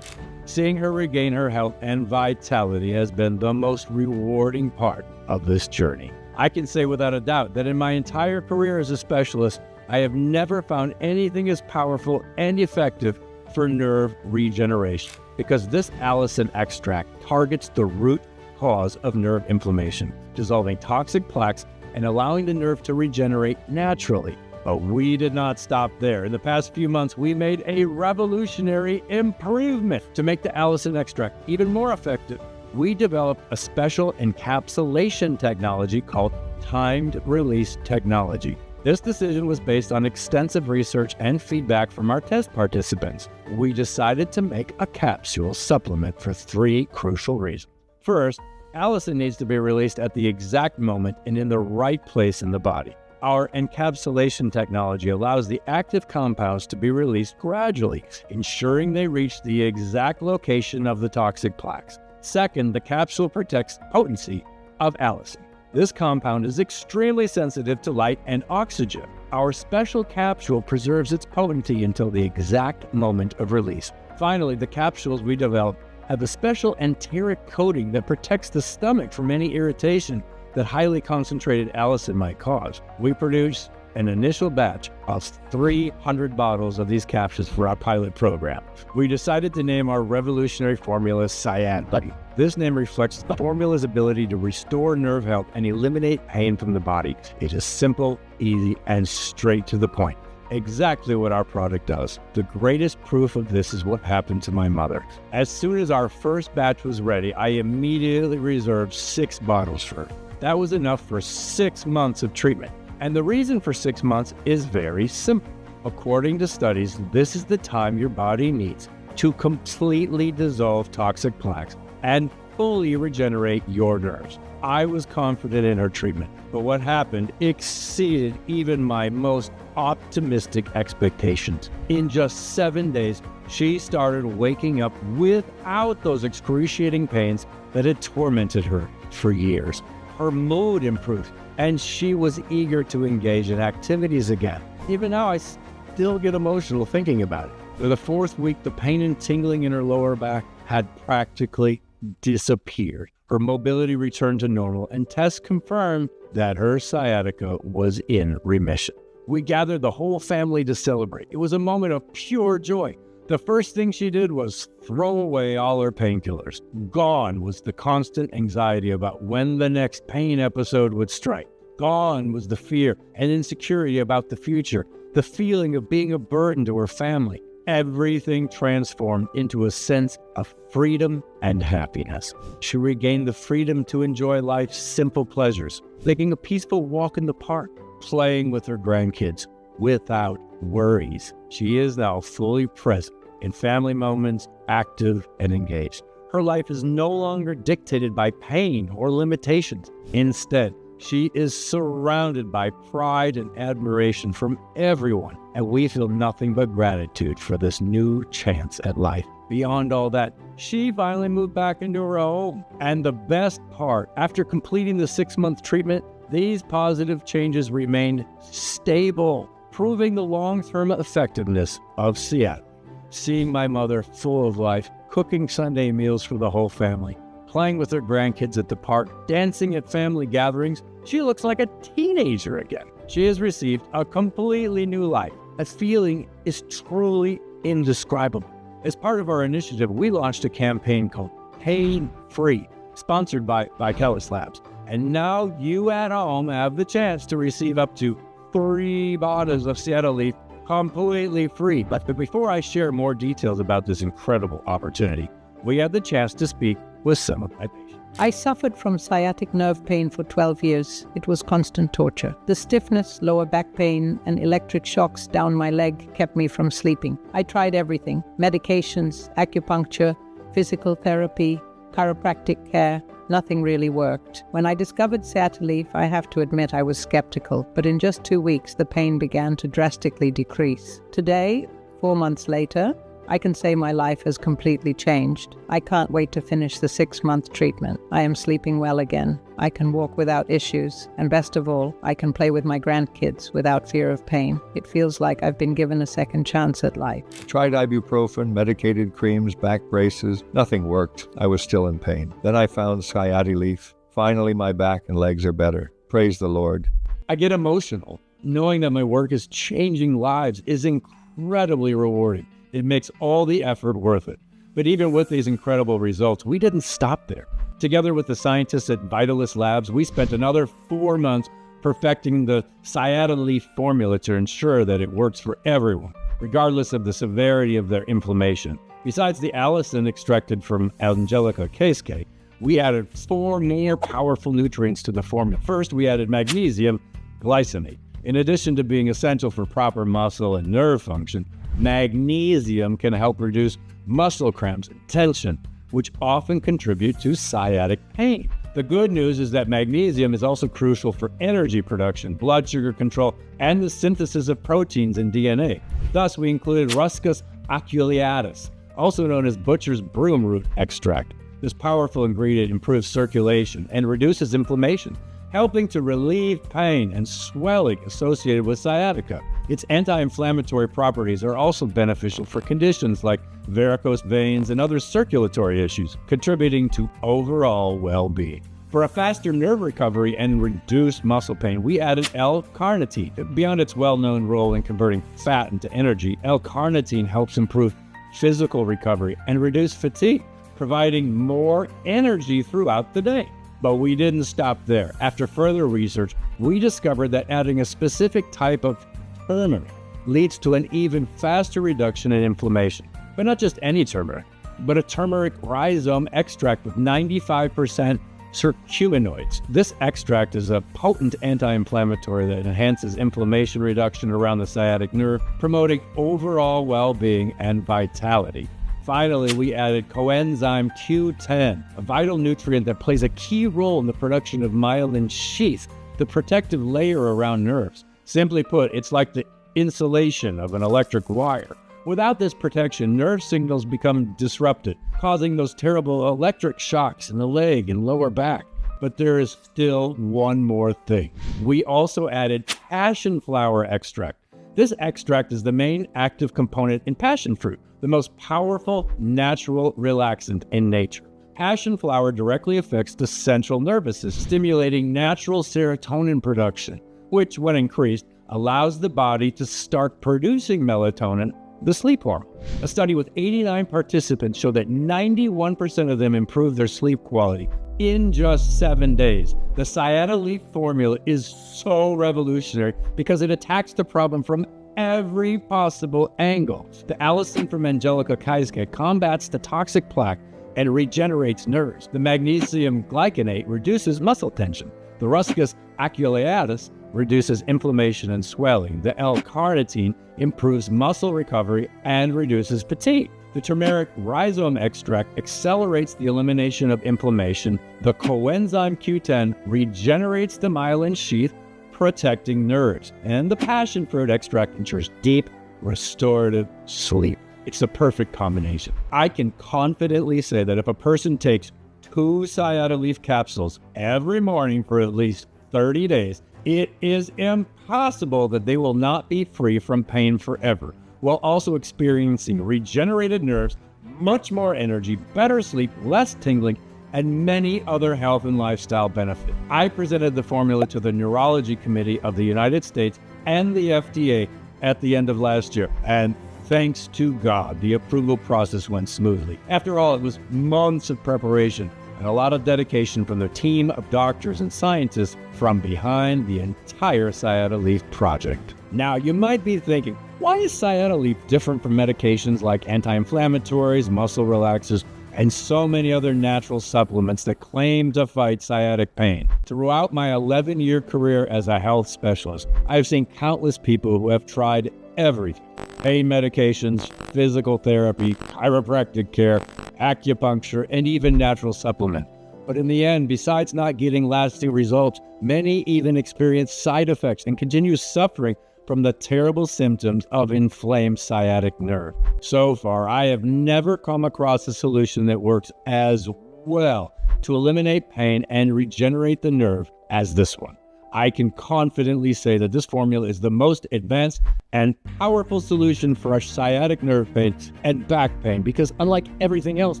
Seeing her regain her health and vitality has been the most rewarding part of this journey. I can say without a doubt that in my entire career as a specialist, I have never found anything as powerful and effective for nerve regeneration, because this allicin extract targets the root cause of nerve inflammation, dissolving toxic plaques and allowing the nerve to regenerate naturally. But we did not stop there. In the past few months, we made a revolutionary improvement to make the allicin extract even more effective. We developed a special encapsulation technology called timed release technology. This decision was based on extensive research and feedback from our test participants. We decided to make a capsule supplement for 3 crucial reasons. First, Allison needs to be released at the exact moment and in the right place in the body. Our encapsulation technology allows the active compounds to be released gradually, ensuring they reach the exact location of the toxic plaques. Second, the capsule protects potency of Allison. This compound is extremely sensitive to light and oxygen. Our special capsule preserves its potency until the exact moment of release. Finally, the capsules we develop have a special enteric coating that protects the stomach from any irritation that highly concentrated Allison might cause. We produce an initial batch of 300 bottles of these capsules for our pilot program. We decided to name our revolutionary formula Sciatic. This name reflects the formula's ability to restore nerve health and eliminate pain from the body. It is simple, easy, and straight to the point. Exactly what our product does. The greatest proof of this is what happened to my mother. As soon as our first batch was ready, I immediately reserved 6 bottles for her. That was enough for 6 months of treatment. And the reason for 6 months is very simple. According to studies, this is the time your body needs to completely dissolve toxic plaques and fully regenerate your nerves. I was confident in her treatment, but what happened exceeded even my most optimistic expectations. In just 7 days, she started waking up without those excruciating pains that had tormented her for years. Her mood improved, and she was eager to engage in activities again. Even now, I still get emotional thinking about it. For the 4th week, the pain and tingling in her lower back had practically disappeared. Her mobility returned to normal, and tests confirmed that her sciatica was in remission. We gathered the whole family to celebrate. It was a moment of pure joy. The first thing she did was throw away all her painkillers. Gone was the constant anxiety about when the next pain episode would strike. Gone was the fear and insecurity about the future, the feeling of being a burden to her family. Everything transformed into a sense of freedom and happiness. She regained the freedom to enjoy life's simple pleasures, taking a peaceful walk in the park, playing with her grandkids without worries. She is now fully present in family moments, active and engaged. Her life is no longer dictated by pain or limitations. Instead, she is surrounded by pride and admiration from everyone, and we feel nothing but gratitude for this new chance at life. Beyond all that, she finally moved back into her home. And the best part, after completing the 6-month treatment, these positive changes remained stable, proving the long-term effectiveness of Sciatic. Seeing my mother full of life, cooking Sunday meals for the whole family, playing with her grandkids at the park, dancing at family gatherings, she looks like a teenager again. She has received a completely new life. That feeling is truly indescribable. As part of our initiative, we launched a campaign called Pain Free, sponsored by Kellis Labs. And now you at home have the chance to receive up to 3 bottles of Sciatilief completely free. But before I share more details about this incredible opportunity, we had the chance to speak with some of my patients. I suffered from sciatic nerve pain for 12 years. It was constant torture. The stiffness, lower back pain, and electric shocks down my leg kept me from sleeping. I tried everything: medications, acupuncture, physical therapy, chiropractic care. Nothing really worked. When I discovered Sciatilief, I have to admit I was skeptical, but in just 2 weeks, the pain began to drastically decrease. Today, 4 months later, I can say my life has completely changed. I can't wait to finish the 6-month treatment. I am sleeping well again. I can walk without issues. And best of all, I can play with my grandkids without fear of pain. It feels like I've been given a second chance at life. Tried ibuprofen, medicated creams, back braces. Nothing worked. I was still in pain. Then I found Sciatilief. Finally, my back and legs are better. Praise the Lord. I get emotional. Knowing that my work is changing lives is incredibly rewarding. It makes all the effort worth it. But even with these incredible results, we didn't stop there. Together with the scientists at Vitalis Labs, we spent another 4 months perfecting the Sciatilief formula to ensure that it works for everyone, regardless of the severity of their inflammation. Besides the allicin extracted from Angelica cascade, we added 4 more powerful nutrients to the formula. First, we added magnesium glycinate. In addition to being essential for proper muscle and nerve function, magnesium can help reduce muscle cramps and tension, which often contribute to sciatic pain. The good news is that magnesium is also crucial for energy production, blood sugar control, and the synthesis of proteins in DNA. Thus, we included Ruscus aculeatus, also known as butcher's broom root extract. This powerful ingredient improves circulation and reduces inflammation, helping to relieve pain and swelling associated with sciatica. Its anti-inflammatory properties are also beneficial for conditions like varicose veins and other circulatory issues, contributing to overall well-being. For a faster nerve recovery and reduced muscle pain, we added L-carnitine. Beyond its well-known role in converting fat into energy, L-carnitine helps improve physical recovery and reduce fatigue, providing more energy throughout the day. But we didn't stop there. After further research, we discovered that adding a specific type of turmeric leads to an even faster reduction in inflammation. But not just any turmeric, but a turmeric rhizome extract with 95% curcuminoids. This extract is a potent anti-inflammatory that enhances inflammation reduction around the sciatic nerve, promoting overall well-being and vitality. Finally, we added coenzyme Q10, a vital nutrient that plays a key role in the production of myelin sheath, the protective layer around nerves. Simply put, it's like the insulation of an electric wire. Without this protection, nerve signals become disrupted, causing those terrible electric shocks in the leg and lower back. But there is still one more thing. We also added passion flower extract. This extract is the main active component in passion fruit, the most powerful natural relaxant in nature. Passion flower directly affects the central nervous system, stimulating natural serotonin production, which, when increased, allows the body to start producing melatonin, the sleep hormone. A study with 89 participants showed that 91% of them improved their sleep quality in just 7 days. The Sciatilief formula is so revolutionary because it attacks the problem from every possible angle. The allicin from Angelica Kaiske combats the toxic plaque and regenerates nerves. The magnesium glycinate reduces muscle tension. The Ruscus aculeatus reduces inflammation and swelling. The L-carnitine improves muscle recovery and reduces fatigue. The turmeric rhizome extract accelerates the elimination of inflammation. The coenzyme Q10 regenerates the myelin sheath, protecting nerves. And the passion fruit extract ensures deep, restorative sleep. It's a perfect combination. I can confidently say that if a person takes 2 Sciatilief capsules every morning for at least 30 days, it is impossible that they will not be free from pain forever, while also experiencing regenerated nerves, much more energy, better sleep, less tingling, and many other health and lifestyle benefits. I presented the formula to the Neurology Committee of the United States and the FDA at the end of last year, and thanks to God, the approval process went smoothly. After all, it was months of preparation and a lot of dedication from the team of doctors and scientists from behind the entire Sciatilief project. Now, you might be thinking, why is Sciatilief different from medications like anti-inflammatories, muscle relaxers, and so many other natural supplements that claim to fight sciatic pain? Throughout my 11-year career as a health specialist, I've seen countless people who have tried everything: pain medications, physical therapy, chiropractic care, acupuncture, and even natural supplement. But in the end, besides not getting lasting results, many even experience side effects and continue suffering from the terrible symptoms of inflamed sciatic nerve. So far, I have never come across a solution that works as well to eliminate pain and regenerate the nerve as this one. I can confidently say that this formula is the most advanced and powerful solution for sciatic nerve pain and back pain because, unlike everything else,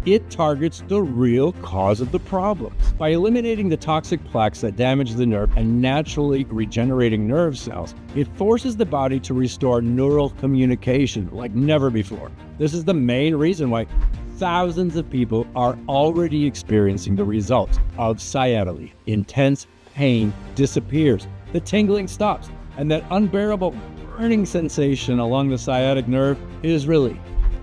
it targets the real cause of the problem. By eliminating the toxic plaques that damage the nerve and naturally regenerating nerve cells, it forces the body to restore neural communication like never before. This is the main reason why thousands of people are already experiencing the results of Sciatilief. Intense pain disappears, the tingling stops, and that unbearable burning sensation along the sciatic nerve is relieved,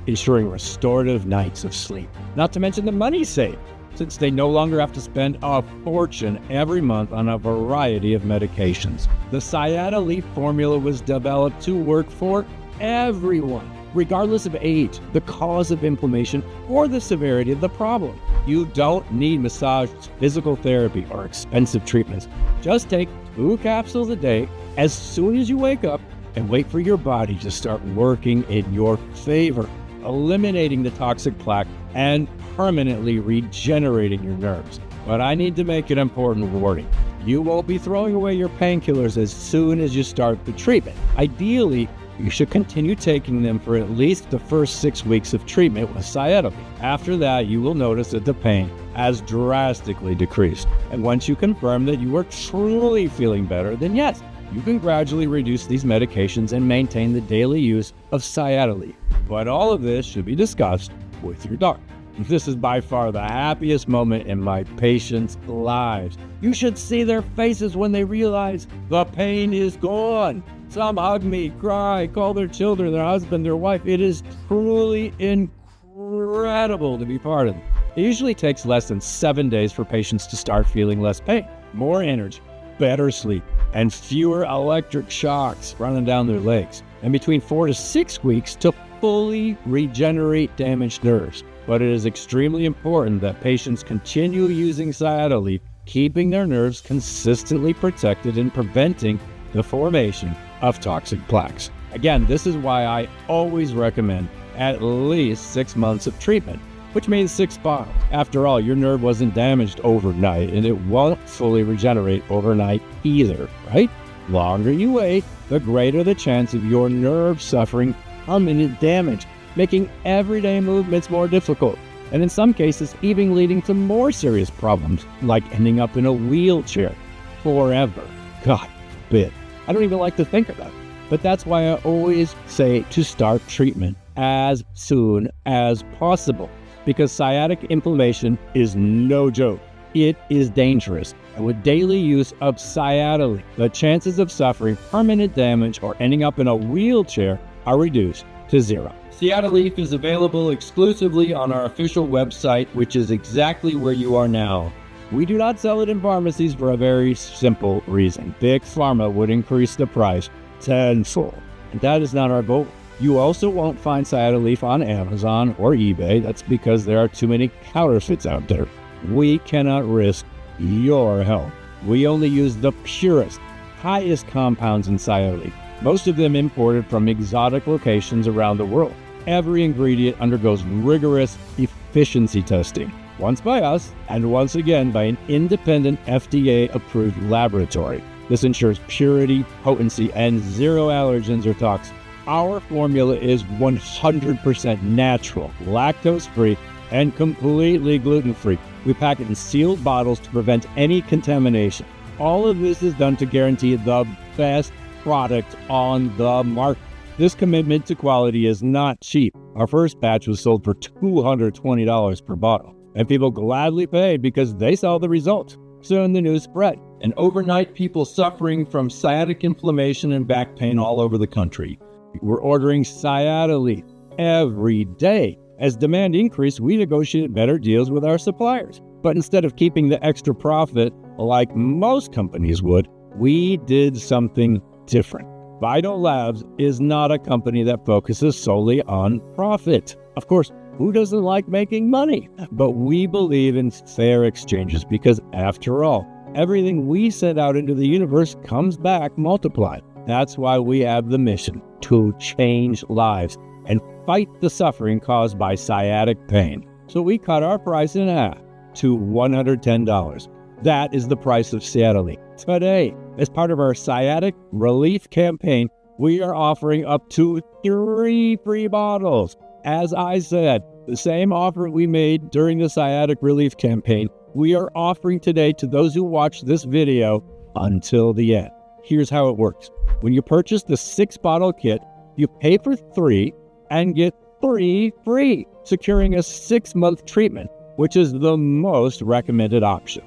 ensuring restorative nights of sleep. Not to mention the money saved. since they no longer have to spend a fortune every month on a variety of medications. The Sciatilief formula was developed to work for everyone, regardless of age, the cause of inflammation, or the severity of the problem. You don't need massage, physical therapy, or expensive treatments. Just take 2 capsules a day as soon as you wake up and wait for your body to start working in your favor, eliminating the toxic plaque and permanently regenerating your nerves. But I need to make an important warning. You won't be throwing away your painkillers as soon as you start the treatment. Ideally, you should continue taking them for at least the first 6 weeks of treatment with Sciatic. After that, you will notice that the pain has drastically decreased. And once you confirm that you are truly feeling better, then yes, you can gradually reduce these medications and maintain the daily use of Sciatilief. But all of this should be discussed with your doctor. This is by far the happiest moment in my patients' lives. You should see their faces when they realize the pain is gone. Some hug me, cry, call their children, their husband, their wife. It is truly incredible to be part of it. It usually takes less than 7 days for patients to start feeling less pain, more energy, better sleep, and fewer electric shocks running down their legs, and between 4 to 6 weeks to fully regenerate damaged nerves. But it is extremely important that patients continue using Sciatilief, keeping their nerves consistently protected and preventing the formation of toxic plaques. Again, this is why I always recommend at least 6 months of treatment, which means 6 bottles. After all, your nerve wasn't damaged overnight, and it won't fully regenerate overnight either, right? The longer you wait, the greater the chance of your nerve suffering permanent damage, making everyday movements more difficult, and in some cases even leading to more serious problems, like ending up in a wheelchair forever. God forbid. I don't even like to think about it. But that's why I always say to start treatment as soon as possible, because sciatic inflammation is no joke. It is dangerous. And with daily use of Sciatilief, the chances of suffering permanent damage or ending up in a wheelchair are reduced to 0. Sciatilief is available exclusively on our official website, which is exactly where you are now. We do not sell it in pharmacies for a very simple reason. Big Pharma would increase the price tenfold, and that is not our goal. You also won't find Sciatilief on Amazon or eBay. That's because there are too many counterfeits out there. We cannot risk your health. We only use the purest, highest compounds in Sciatilief, most of them imported from exotic locations around the world. Every ingredient undergoes rigorous efficiency testing, once by us and once again by an independent FDA-approved laboratory. This ensures purity, potency, and 0 allergens or toxins. Our formula is 100% natural, lactose-free, and completely gluten-free. We pack it in sealed bottles to prevent any contamination. All of this is done to guarantee the best product on the market. This commitment to quality is not cheap. Our first batch was sold for $220 per bottle, and people gladly paid because they saw the results. Soon the news spread, and overnight people suffering from sciatic inflammation and back pain all over the country were ordering Sciatilief every day. As demand increased, we negotiated better deals with our suppliers. But instead of keeping the extra profit like most companies would, we did something different. Vital Labs is not a company that focuses solely on profit. Of course, who doesn't like making money? But we believe in fair exchanges because, after all, everything we send out into the universe comes back multiplied. That's why we have the mission to change lives and fight the suffering caused by sciatic pain. So we cut our price in half to $110. That is the price of Sciatilief. Today, as part of our Sciatic Relief campaign, we are offering up to 3 free bottles. As I said, the same offer we made during the Sciatic Relief campaign, we are offering today to those who watch this video until the end. Here's how it works. When you purchase the 6-bottle kit, you pay for 3 and get 3 free, securing a 6-month treatment, which is the most recommended option.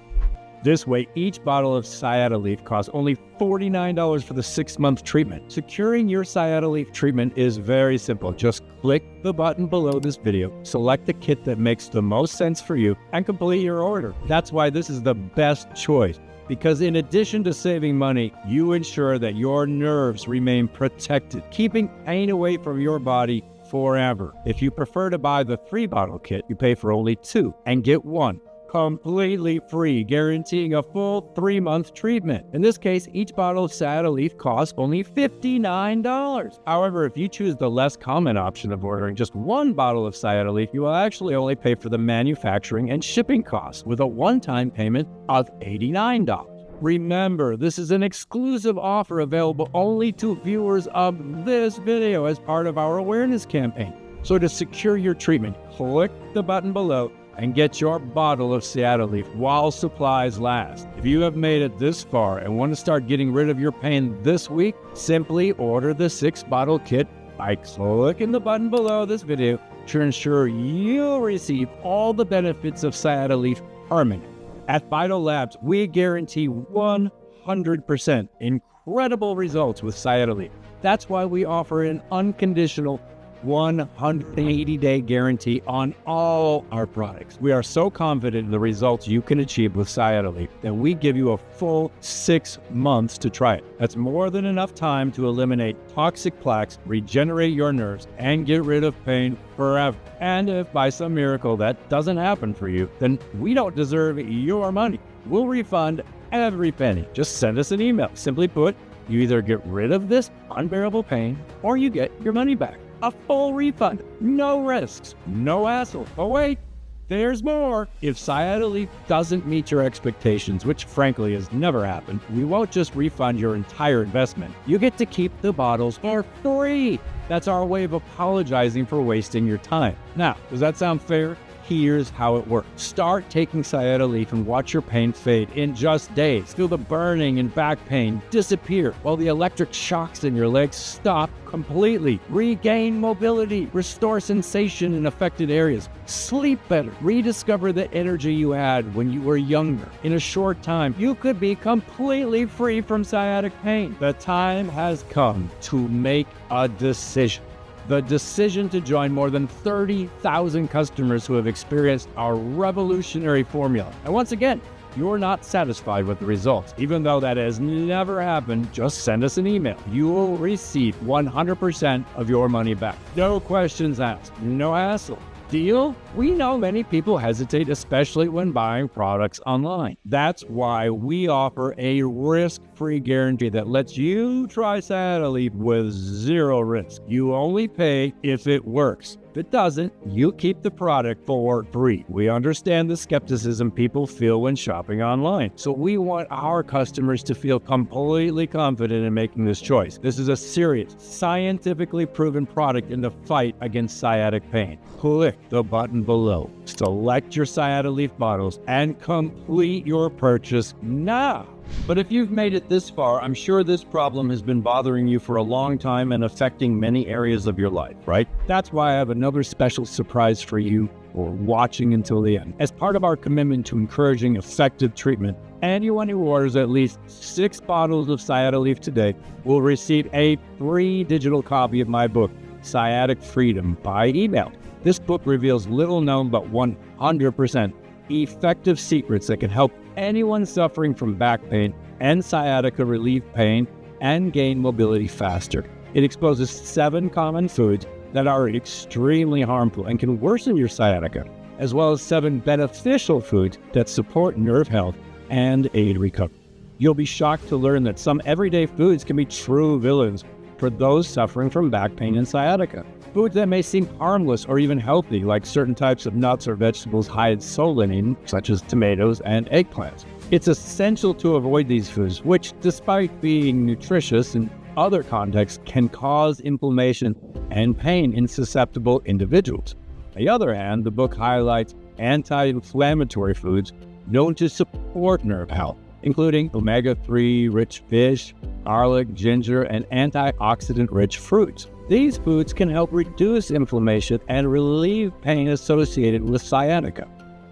This way, each bottle of Sciatilief costs only $49 for the 6-month treatment. Securing your Sciatilief treatment is very simple. Just click the button below this video, select the kit that makes the most sense for you, and complete your order. That's why this is the best choice, because in addition to saving money, you ensure that your nerves remain protected, keeping pain away from your body forever. If you prefer to buy the 3-bottle kit, you pay for only 2 and get 1 completely free, guaranteeing a full 3-month treatment. In this case, each bottle of Sciatilief costs only $59. However, if you choose the less common option of ordering just 1 bottle of Sciatilief, you will actually only pay for the manufacturing and shipping costs with a one-time payment of $89. Remember, this is an exclusive offer available only to viewers of this video as part of our awareness campaign. So to secure your treatment, click the button below and get your bottle of Sciatilief while supplies last. If you have made it this far and want to start getting rid of your pain this week, simply order the 6-bottle kit by clicking the button below this video to ensure you'll receive all the benefits of Sciatilief permanent. At Vital Labs, we guarantee 100% incredible results with Sciatilief. That's why we offer an unconditional 180-day guarantee on all our products. We are so confident in the results you can achieve with Sciatilief that we give you a full 6 months to try it. That's more than enough time to eliminate toxic plaques, regenerate your nerves, and get rid of pain forever. And if by some miracle that doesn't happen for you, then we don't deserve your money. We'll refund every penny. Just send us an email. Simply put, you either get rid of this unbearable pain or you get your money back. A full refund, no risks, no hassle. But wait, there's more. If Sciatilief doesn't meet your expectations, which frankly has never happened, we won't just refund your entire investment. You get to keep the bottles for free. That's our way of apologizing for wasting your time. Now, does that sound fair? Here's how it works. Start taking Sciatilief and watch your pain fade in just days. Feel the burning and back pain disappear while the electric shocks in your legs stop completely. Regain mobility, restore sensation in affected areas, sleep better, rediscover the energy you had when you were younger. In a short time, you could be completely free from sciatic pain. The time has come to make a decision. The decision to join more than 30,000 customers who have experienced our revolutionary formula. And once again, you're not satisfied with the results. Even though that has never happened, just send us an email. You will receive 100% of your money back. No questions asked, no hassle. Deal? We know many people hesitate, especially when buying products online. That's why we offer a risk-free guarantee that lets you try Sciatilief with 0 risk. You only pay if it works. If it doesn't, you keep the product for free. We understand the skepticism people feel when shopping online, so we want our customers to feel completely confident in making this choice. This is a serious, scientifically proven product in the fight against sciatic pain. Click the button below, select your Sciatilief bottles, and complete your purchase now. But if you've made it this far, I'm sure this problem has been bothering you for a long time and affecting many areas of your life, right? That's why I have another special surprise for you for watching until the end. As part of our commitment to encouraging effective treatment, anyone who orders at least 6 bottles of Sciatilief today will receive a free digital copy of my book, Sciatic Freedom, by email. This book reveals little known but 100% effective secrets that can help anyone suffering from back pain and sciatica relieve pain and gain mobility faster. It exposes 7 common foods that are extremely harmful and can worsen your sciatica, as well as 7 beneficial foods that support nerve health and aid recovery. You'll be shocked to learn that some everyday foods can be true villains for those suffering from back pain and sciatica. Foods that may seem harmless or even healthy, like certain types of nuts or vegetables high in solanine, such as tomatoes and eggplants. It's essential to avoid these foods, which, despite being nutritious in other contexts, can cause inflammation and pain in susceptible individuals. On the other hand, the book highlights anti-inflammatory foods known to support nerve health, including omega-3 rich fish, garlic, ginger, and antioxidant-rich fruits. These foods can help reduce inflammation and relieve pain associated with sciatica.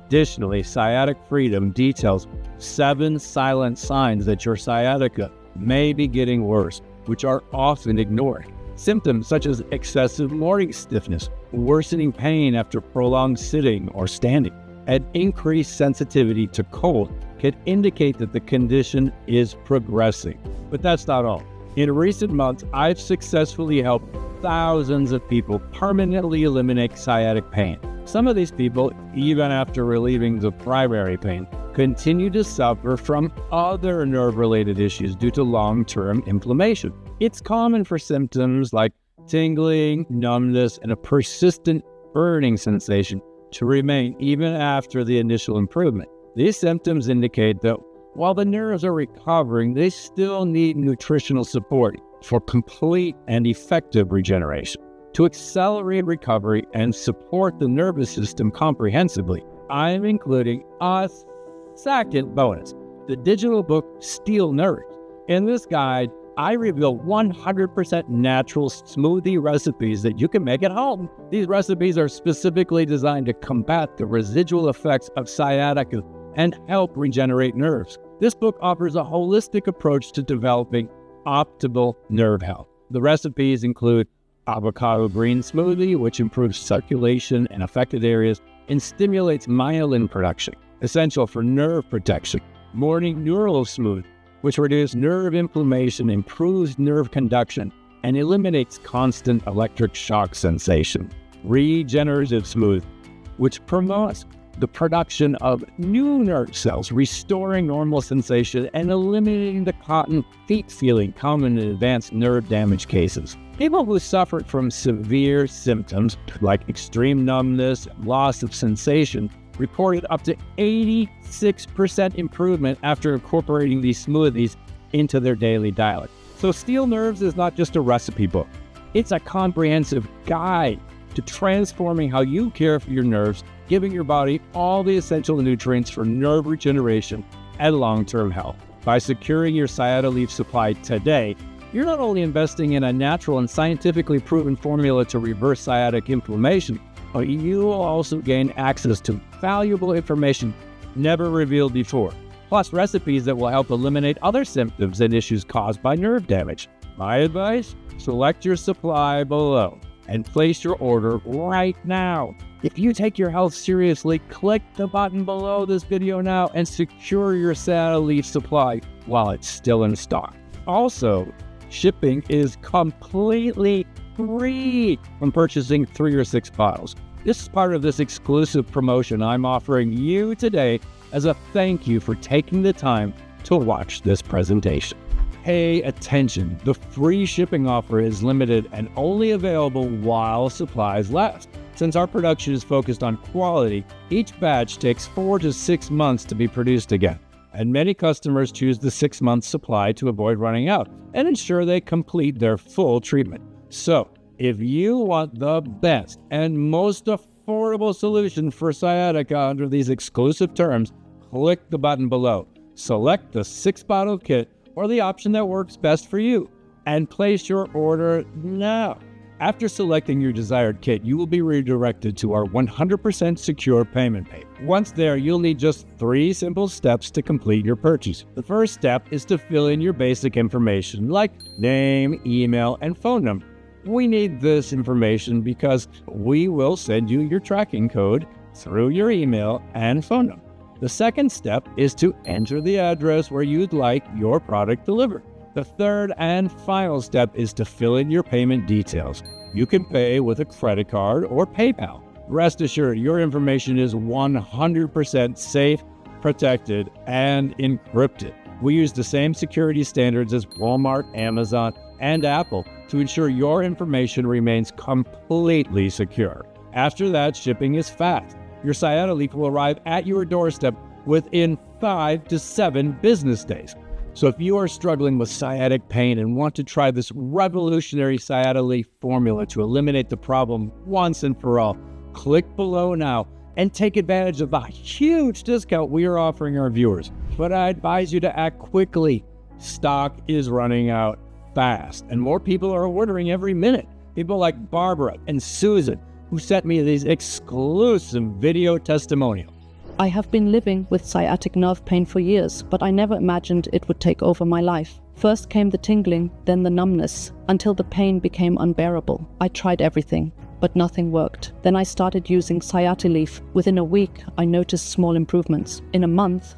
Additionally, Sciatic Freedom details 7 silent signs that your sciatica may be getting worse, which are often ignored. Symptoms such as excessive morning stiffness, worsening pain after prolonged sitting or standing, and increased sensitivity to cold can indicate that the condition is progressing. But that's not all. In recent months, I've successfully helped thousands of people permanently eliminate sciatic pain. Some of these people, even after relieving the primary pain, continue to suffer from other nerve-related issues due to long-term inflammation. It's common for symptoms like tingling, numbness, and a persistent burning sensation to remain even after the initial improvement. These symptoms indicate that while the nerves are recovering, they still need nutritional support for complete and effective regeneration. To accelerate recovery and support the nervous system comprehensively, I'm including a second bonus, the digital book Steel Nerves. In this guide, I reveal 100% natural smoothie recipes that you can make at home. These recipes are specifically designed to combat the residual effects of sciatica and help regenerate nerves. This book offers a holistic approach to developing optimal nerve health. The recipes include avocado green smoothie, which improves circulation in affected areas and stimulates myelin production, essential for nerve protection. Morning neural smoothie, which reduces nerve inflammation, improves nerve conduction, and eliminates constant electric shock sensation. Regenerative smoothie, which promotes the production of new nerve cells, restoring normal sensation and eliminating the cotton feet feeling common in advanced nerve damage cases. People who suffered from severe symptoms like extreme numbness, loss of sensation, reported up to 86% improvement after incorporating these smoothies into their daily diet. So Steel Nerves is not just a recipe book. It's a comprehensive guide to transforming how you care for your nerves, giving your body all the essential nutrients for nerve regeneration and long-term health. By securing your Sciatilief supply today, you're not only investing in a natural and scientifically proven formula to reverse sciatic inflammation, but you will also gain access to valuable information never revealed before, plus recipes that will help eliminate other symptoms and issues caused by nerve damage. My advice? Select your supply below and place your order right now. If you take your health seriously, click the button below this video now and secure your Sciatilief supply while it's still in stock. Also, shipping is completely free when purchasing 3 or 6 bottles. This is part of this exclusive promotion I'm offering you today as a thank you for taking the time to watch this presentation. Pay attention. The free shipping offer is limited and only available while supplies last. Since our production is focused on quality, each batch takes 4 to 6 months to be produced again, and many customers choose the 6-month supply to avoid running out and ensure they complete their full treatment. So, if you want the best and most affordable solution for sciatica under these exclusive terms, click the button below. Select the 6-bottle kit or the option that works best for you, and place your order now. After selecting your desired kit, you will be redirected to our 100% secure payment page. Once there, you'll need just 3 simple steps to complete your purchase. The first step is to fill in your basic information like name, email, and phone number. We need this information because we will send you your tracking code through your email and phone number. The second step is to enter the address where you'd like your product delivered. The third and final step is to fill in your payment details. You can pay with a credit card or PayPal. Rest assured, your information is 100% safe, protected, and encrypted. We use the same security standards as Walmart, Amazon, and Apple to ensure your information remains completely secure. After that, shipping is fast. Your Sciatilief will arrive at your doorstep within 5 to 7 business days. So if you are struggling with sciatic pain and want to try this revolutionary Sciatilief formula to eliminate the problem once and for all, click below now and take advantage of the huge discount we are offering our viewers. But I advise you to act quickly. Stock is running out fast, and more people are ordering every minute. People like Barbara and Susan, who sent me these exclusive video testimonials. I have been living with sciatic nerve pain for years, but I never imagined it would take over my life. First came the tingling, then the numbness, until the pain became unbearable. I tried everything, but nothing worked. Then I started using Sciatilief. Within a week, I noticed small improvements. In a month,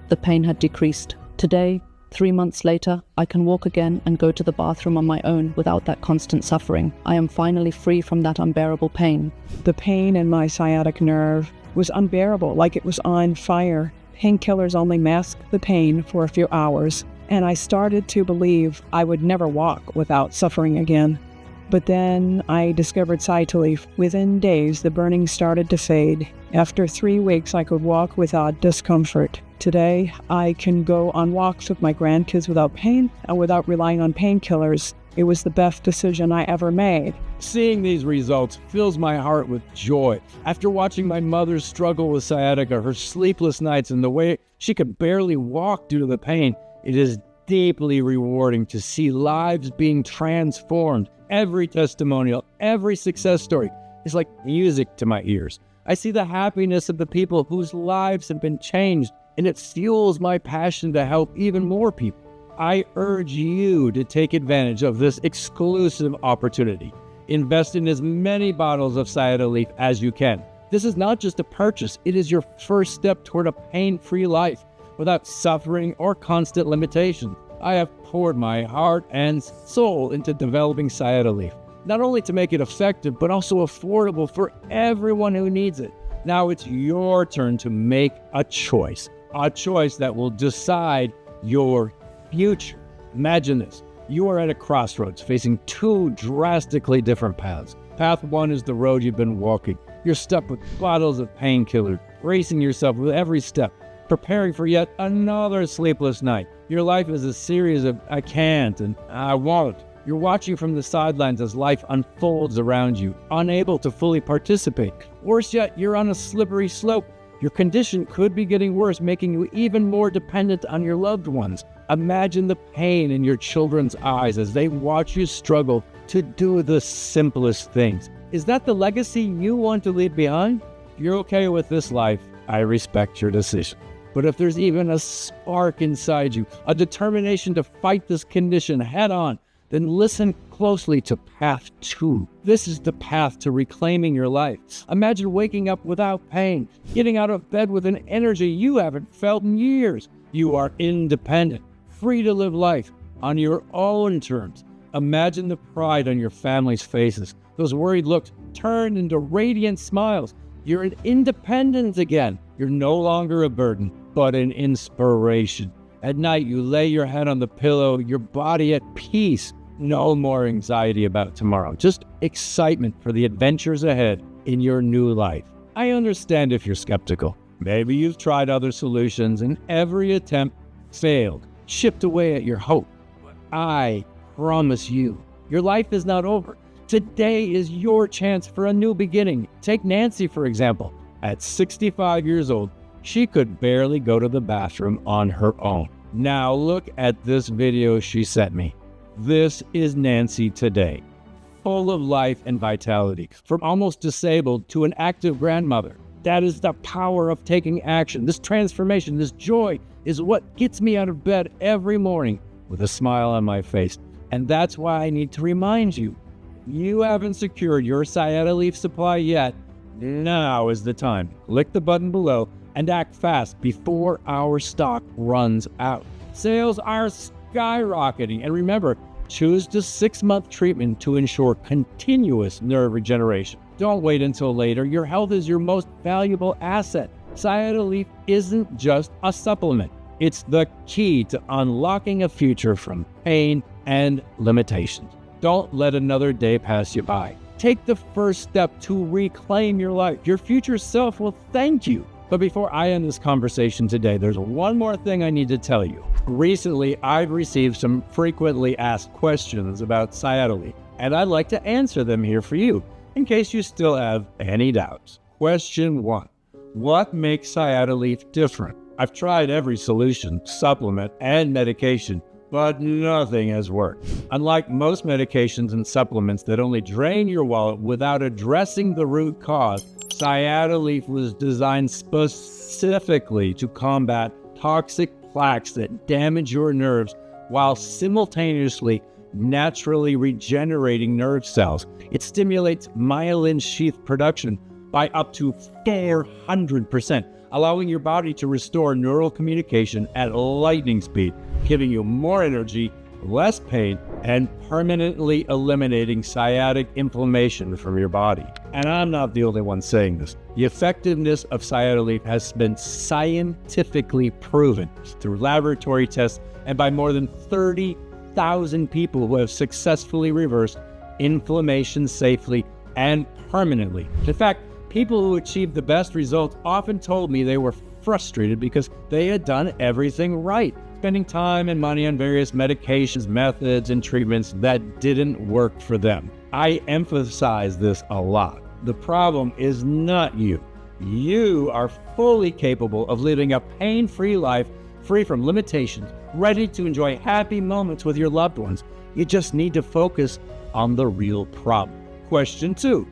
the pain had decreased. Today, 3 months later, I can walk again and go to the bathroom on my own without that constant suffering. I am finally free from that unbearable pain. The pain in my sciatic nerve was unbearable, like it was on fire. Painkillers only masked the pain for a few hours, and I started to believe I would never walk without suffering again. But then I discovered Sciatilief. Within days, the burning started to fade. After 3 weeks, I could walk without discomfort. Today, I can go on walks with my grandkids without pain and without relying on painkillers. It was the best decision I ever made. Seeing these results fills my heart with joy. After watching my mother struggle with sciatica, her sleepless nights, and the way she could barely walk due to the pain, it is deeply rewarding to see lives being transformed. Every testimonial, every success story is like music to my ears. I see the happiness of the people whose lives have been changed, and it fuels my passion to help even more people. I urge you to take advantage of this exclusive opportunity. Invest in as many bottles of Sciatilief as you can. This is not just a purchase, it is your first step toward a pain-free life without suffering or constant limitations. I have poured my heart and soul into developing Sciatilief, not only to make it effective, but also affordable for everyone who needs it. Now it's your turn to make a choice that will decide your future. Imagine this. You are at a crossroads facing two drastically different paths. Path one is the road you've been walking. You're stuck with bottles of painkillers, bracing yourself with every step, preparing for yet another sleepless night. Your life is a series of I can't and I won't. You're watching from the sidelines as life unfolds around you, unable to fully participate. Worse yet, you're on a slippery slope. Your condition could be getting worse, making you even more dependent on your loved ones. Imagine the pain in your children's eyes as they watch you struggle to do the simplest things. Is that the legacy you want to leave behind? If you're okay with this life, I respect your decision. But if there's even a spark inside you, a determination to fight this condition head on, then listen closely to path 2. This is the path to reclaiming your life. Imagine waking up without pain, getting out of bed with an energy you haven't felt in years. You are independent, free to live life on your own terms. Imagine the pride on your family's faces. Those worried looks turned into radiant smiles. You're an independent again. You're no longer a burden, but an inspiration. At night, you lay your head on the pillow, your body at peace. No more anxiety about tomorrow, just excitement for the adventures ahead in your new life. I understand if you're skeptical. Maybe you've tried other solutions and every attempt failed, chipped away at your hope. But I promise you, your life is not over. Today is your chance for a new beginning. Take Nancy, for example. At 65 years old, she could barely go to the bathroom on her own. Now look at this video she sent me. This is Nancy today, full of life and vitality, from almost disabled to an active grandmother. That is the power of taking action. This transformation, this joy is what gets me out of bed every morning with a smile on my face. And that's why I need to remind you, if you haven't secured your Sciatilief supply yet, now is the time. Click the button below and act fast before our stock runs out. Sales are skyrocketing, and remember, choose the 6-month treatment to ensure continuous nerve regeneration. Don't wait until later. Your health is your most valuable asset. Sciatilief isn't just a supplement. It's the key to unlocking a future from pain and limitations. Don't let another day pass you by. Take the first step to reclaim your life. Your future self will thank you. But before I end this conversation today, there's one more thing I need to tell you. Recently, I've received some frequently asked questions about Sciatilief, and I'd like to answer them here for you, in case you still have any doubts. Question 1. What makes Sciatilief different? I've tried every solution, supplement, and medication, but nothing has worked. Unlike most medications and supplements that only drain your wallet without addressing the root cause, Sciatilief was designed specifically to combat toxic plaques that damage your nerves while simultaneously naturally regenerating nerve cells. It stimulates myelin sheath production by up to 400%, allowing your body to restore neural communication at lightning speed, giving you more energy, less pain, and permanently eliminating sciatic inflammation from your body. And I'm not the only one saying this. The effectiveness of Sciatilief has been scientifically proven through laboratory tests and by more than 30,000 people who have successfully reversed inflammation safely and permanently. In fact, people who achieved the best results often told me they were frustrated because they had done everything right, spending time and money on various medications, methods, and treatments that didn't work for them. I emphasize this a lot. The problem is not you. You are fully capable of living a pain-free life, free from limitations, ready to enjoy happy moments with your loved ones. You just need to focus on the real problem. Question 2.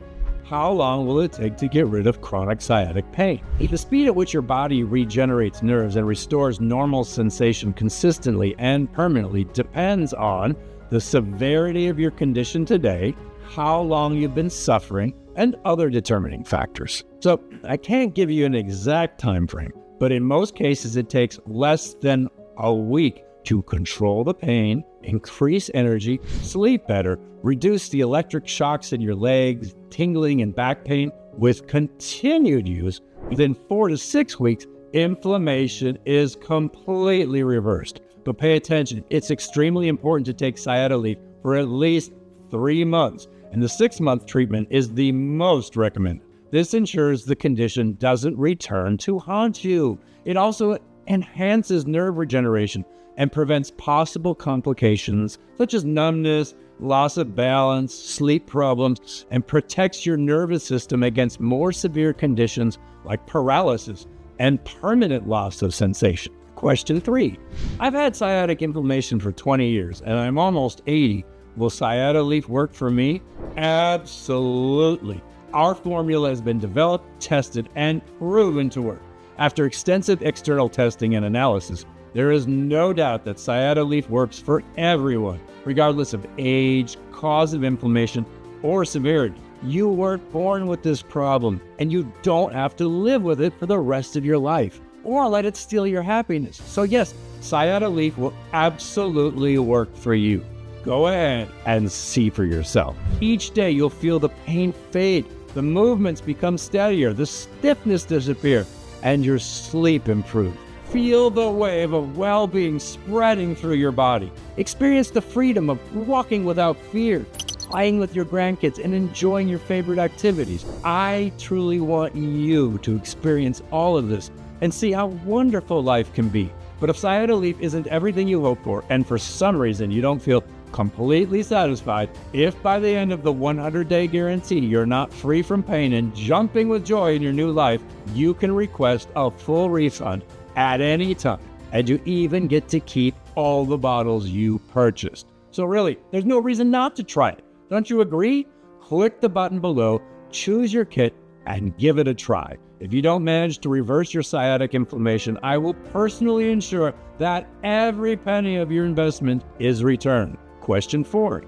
How long will it take to get rid of chronic sciatic pain? The speed at which your body regenerates nerves and restores normal sensation consistently and permanently depends on the severity of your condition today, how long you've been suffering, and other determining factors. So I can't give you an exact time frame, but in most cases it takes less than a week to control the pain, increase energy, sleep better, reduce the electric shocks in your legs, tingling and back pain. With continued use, within 4 to 6 weeks, inflammation is completely reversed. But pay attention, it's extremely important to take Sciatilief for at least 3 months, and the 6-month treatment is the most recommended. This ensures the condition doesn't return to haunt you. It also enhances nerve regeneration and prevents possible complications such as numbness, loss of balance, sleep problems, and protects your nervous system against more severe conditions like paralysis and permanent loss of sensation. Question 3. I've had sciatic inflammation for 20 years and I'm almost 80. Will Sciatilief work for me? Absolutely. Our formula has been developed, tested, and proven to work. After extensive external testing and analysis, there is no doubt that Sciatilief works for everyone, regardless of age, cause of inflammation, or severity. You weren't born with this problem, and you don't have to live with it for the rest of your life, or let it steal your happiness. So yes, Sciatilief will absolutely work for you. Go ahead and see for yourself. Each day you'll feel the pain fade, the movements become steadier, the stiffness disappear, and your sleep improves. Feel the wave of well-being spreading through your body. Experience the freedom of walking without fear, playing with your grandkids, and enjoying your favorite activities. I truly want you to experience all of this and see how wonderful life can be. But if Sciatilief isn't everything you hope for, and for some reason you don't feel completely satisfied, if by the end of the 100-day guarantee you're not free from pain and jumping with joy in your new life, you can request a full refund at any time, and you even get to keep all the bottles you purchased. So really, there's no reason not to try it. Don't you agree? Click the button below, choose your kit, and give it a try. If you don't manage to reverse your sciatic inflammation, I will personally ensure that every penny of your investment is returned. Question 4.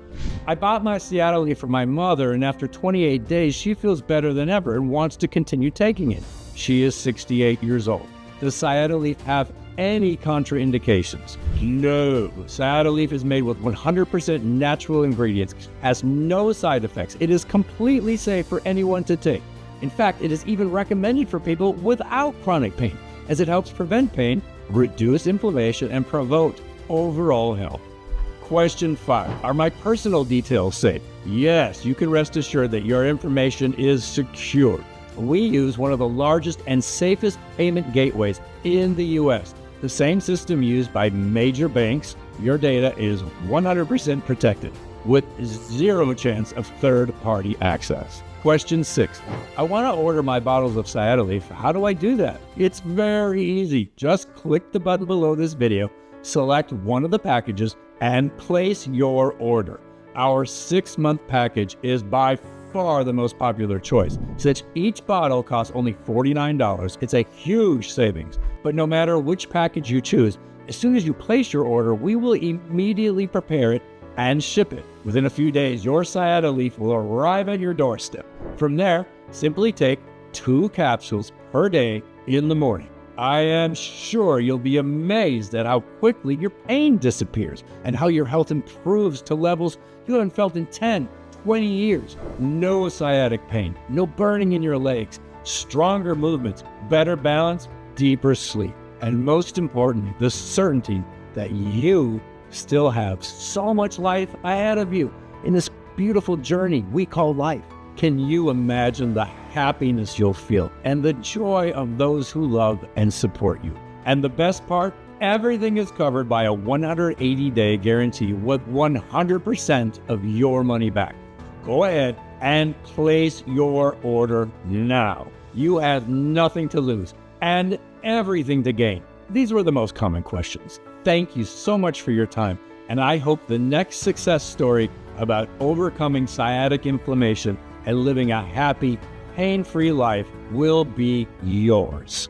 I bought my Sciatilief for my mother, and after 28 days, she feels better than ever and wants to continue taking it. She is 68 years old. Does Sciatilief have any contraindications? No. Sciatilief is made with 100% natural ingredients, has no side effects. It is completely safe for anyone to take. In fact, it is even recommended for people without chronic pain, as it helps prevent pain, reduce inflammation, and promote overall health. Question 5. Are my personal details safe? Yes, you can rest assured that your information is secure. We use one of the largest and safest payment gateways in the U.S. The same system used by major banks. Your data is 100% protected with zero chance of third-party access. Question 6. I want to order my bottles of Sciatilief. How do I do that? It's very easy. Just click the button below this video, select one of the packages, and place your order. Our 6-month package is by far the most popular choice. Since each bottle costs only $49, it's a huge savings. But no matter which package you choose, as soon as you place your order, we will immediately prepare it and ship it. Within a few days, your Sciatilief will arrive at your doorstep. From there, simply take 2 capsules per day in the morning. I am sure you'll be amazed at how quickly your pain disappears and how your health improves to levels you haven't felt in 10, 20 years. No sciatic pain, no burning in your legs, stronger movements, better balance, deeper sleep, and most importantly, the certainty that you still have so much life ahead of you in this beautiful journey we call life. Can you imagine the happiness you'll feel and the joy of those who love and support you? And the best part, everything is covered by a 180-day guarantee with 100% of your money back. Go ahead and place your order now. You have nothing to lose and everything to gain. These were the most common questions. Thank you so much for your time, and I hope the next success story about overcoming sciatic inflammation and living a happy, pain-free life will be yours.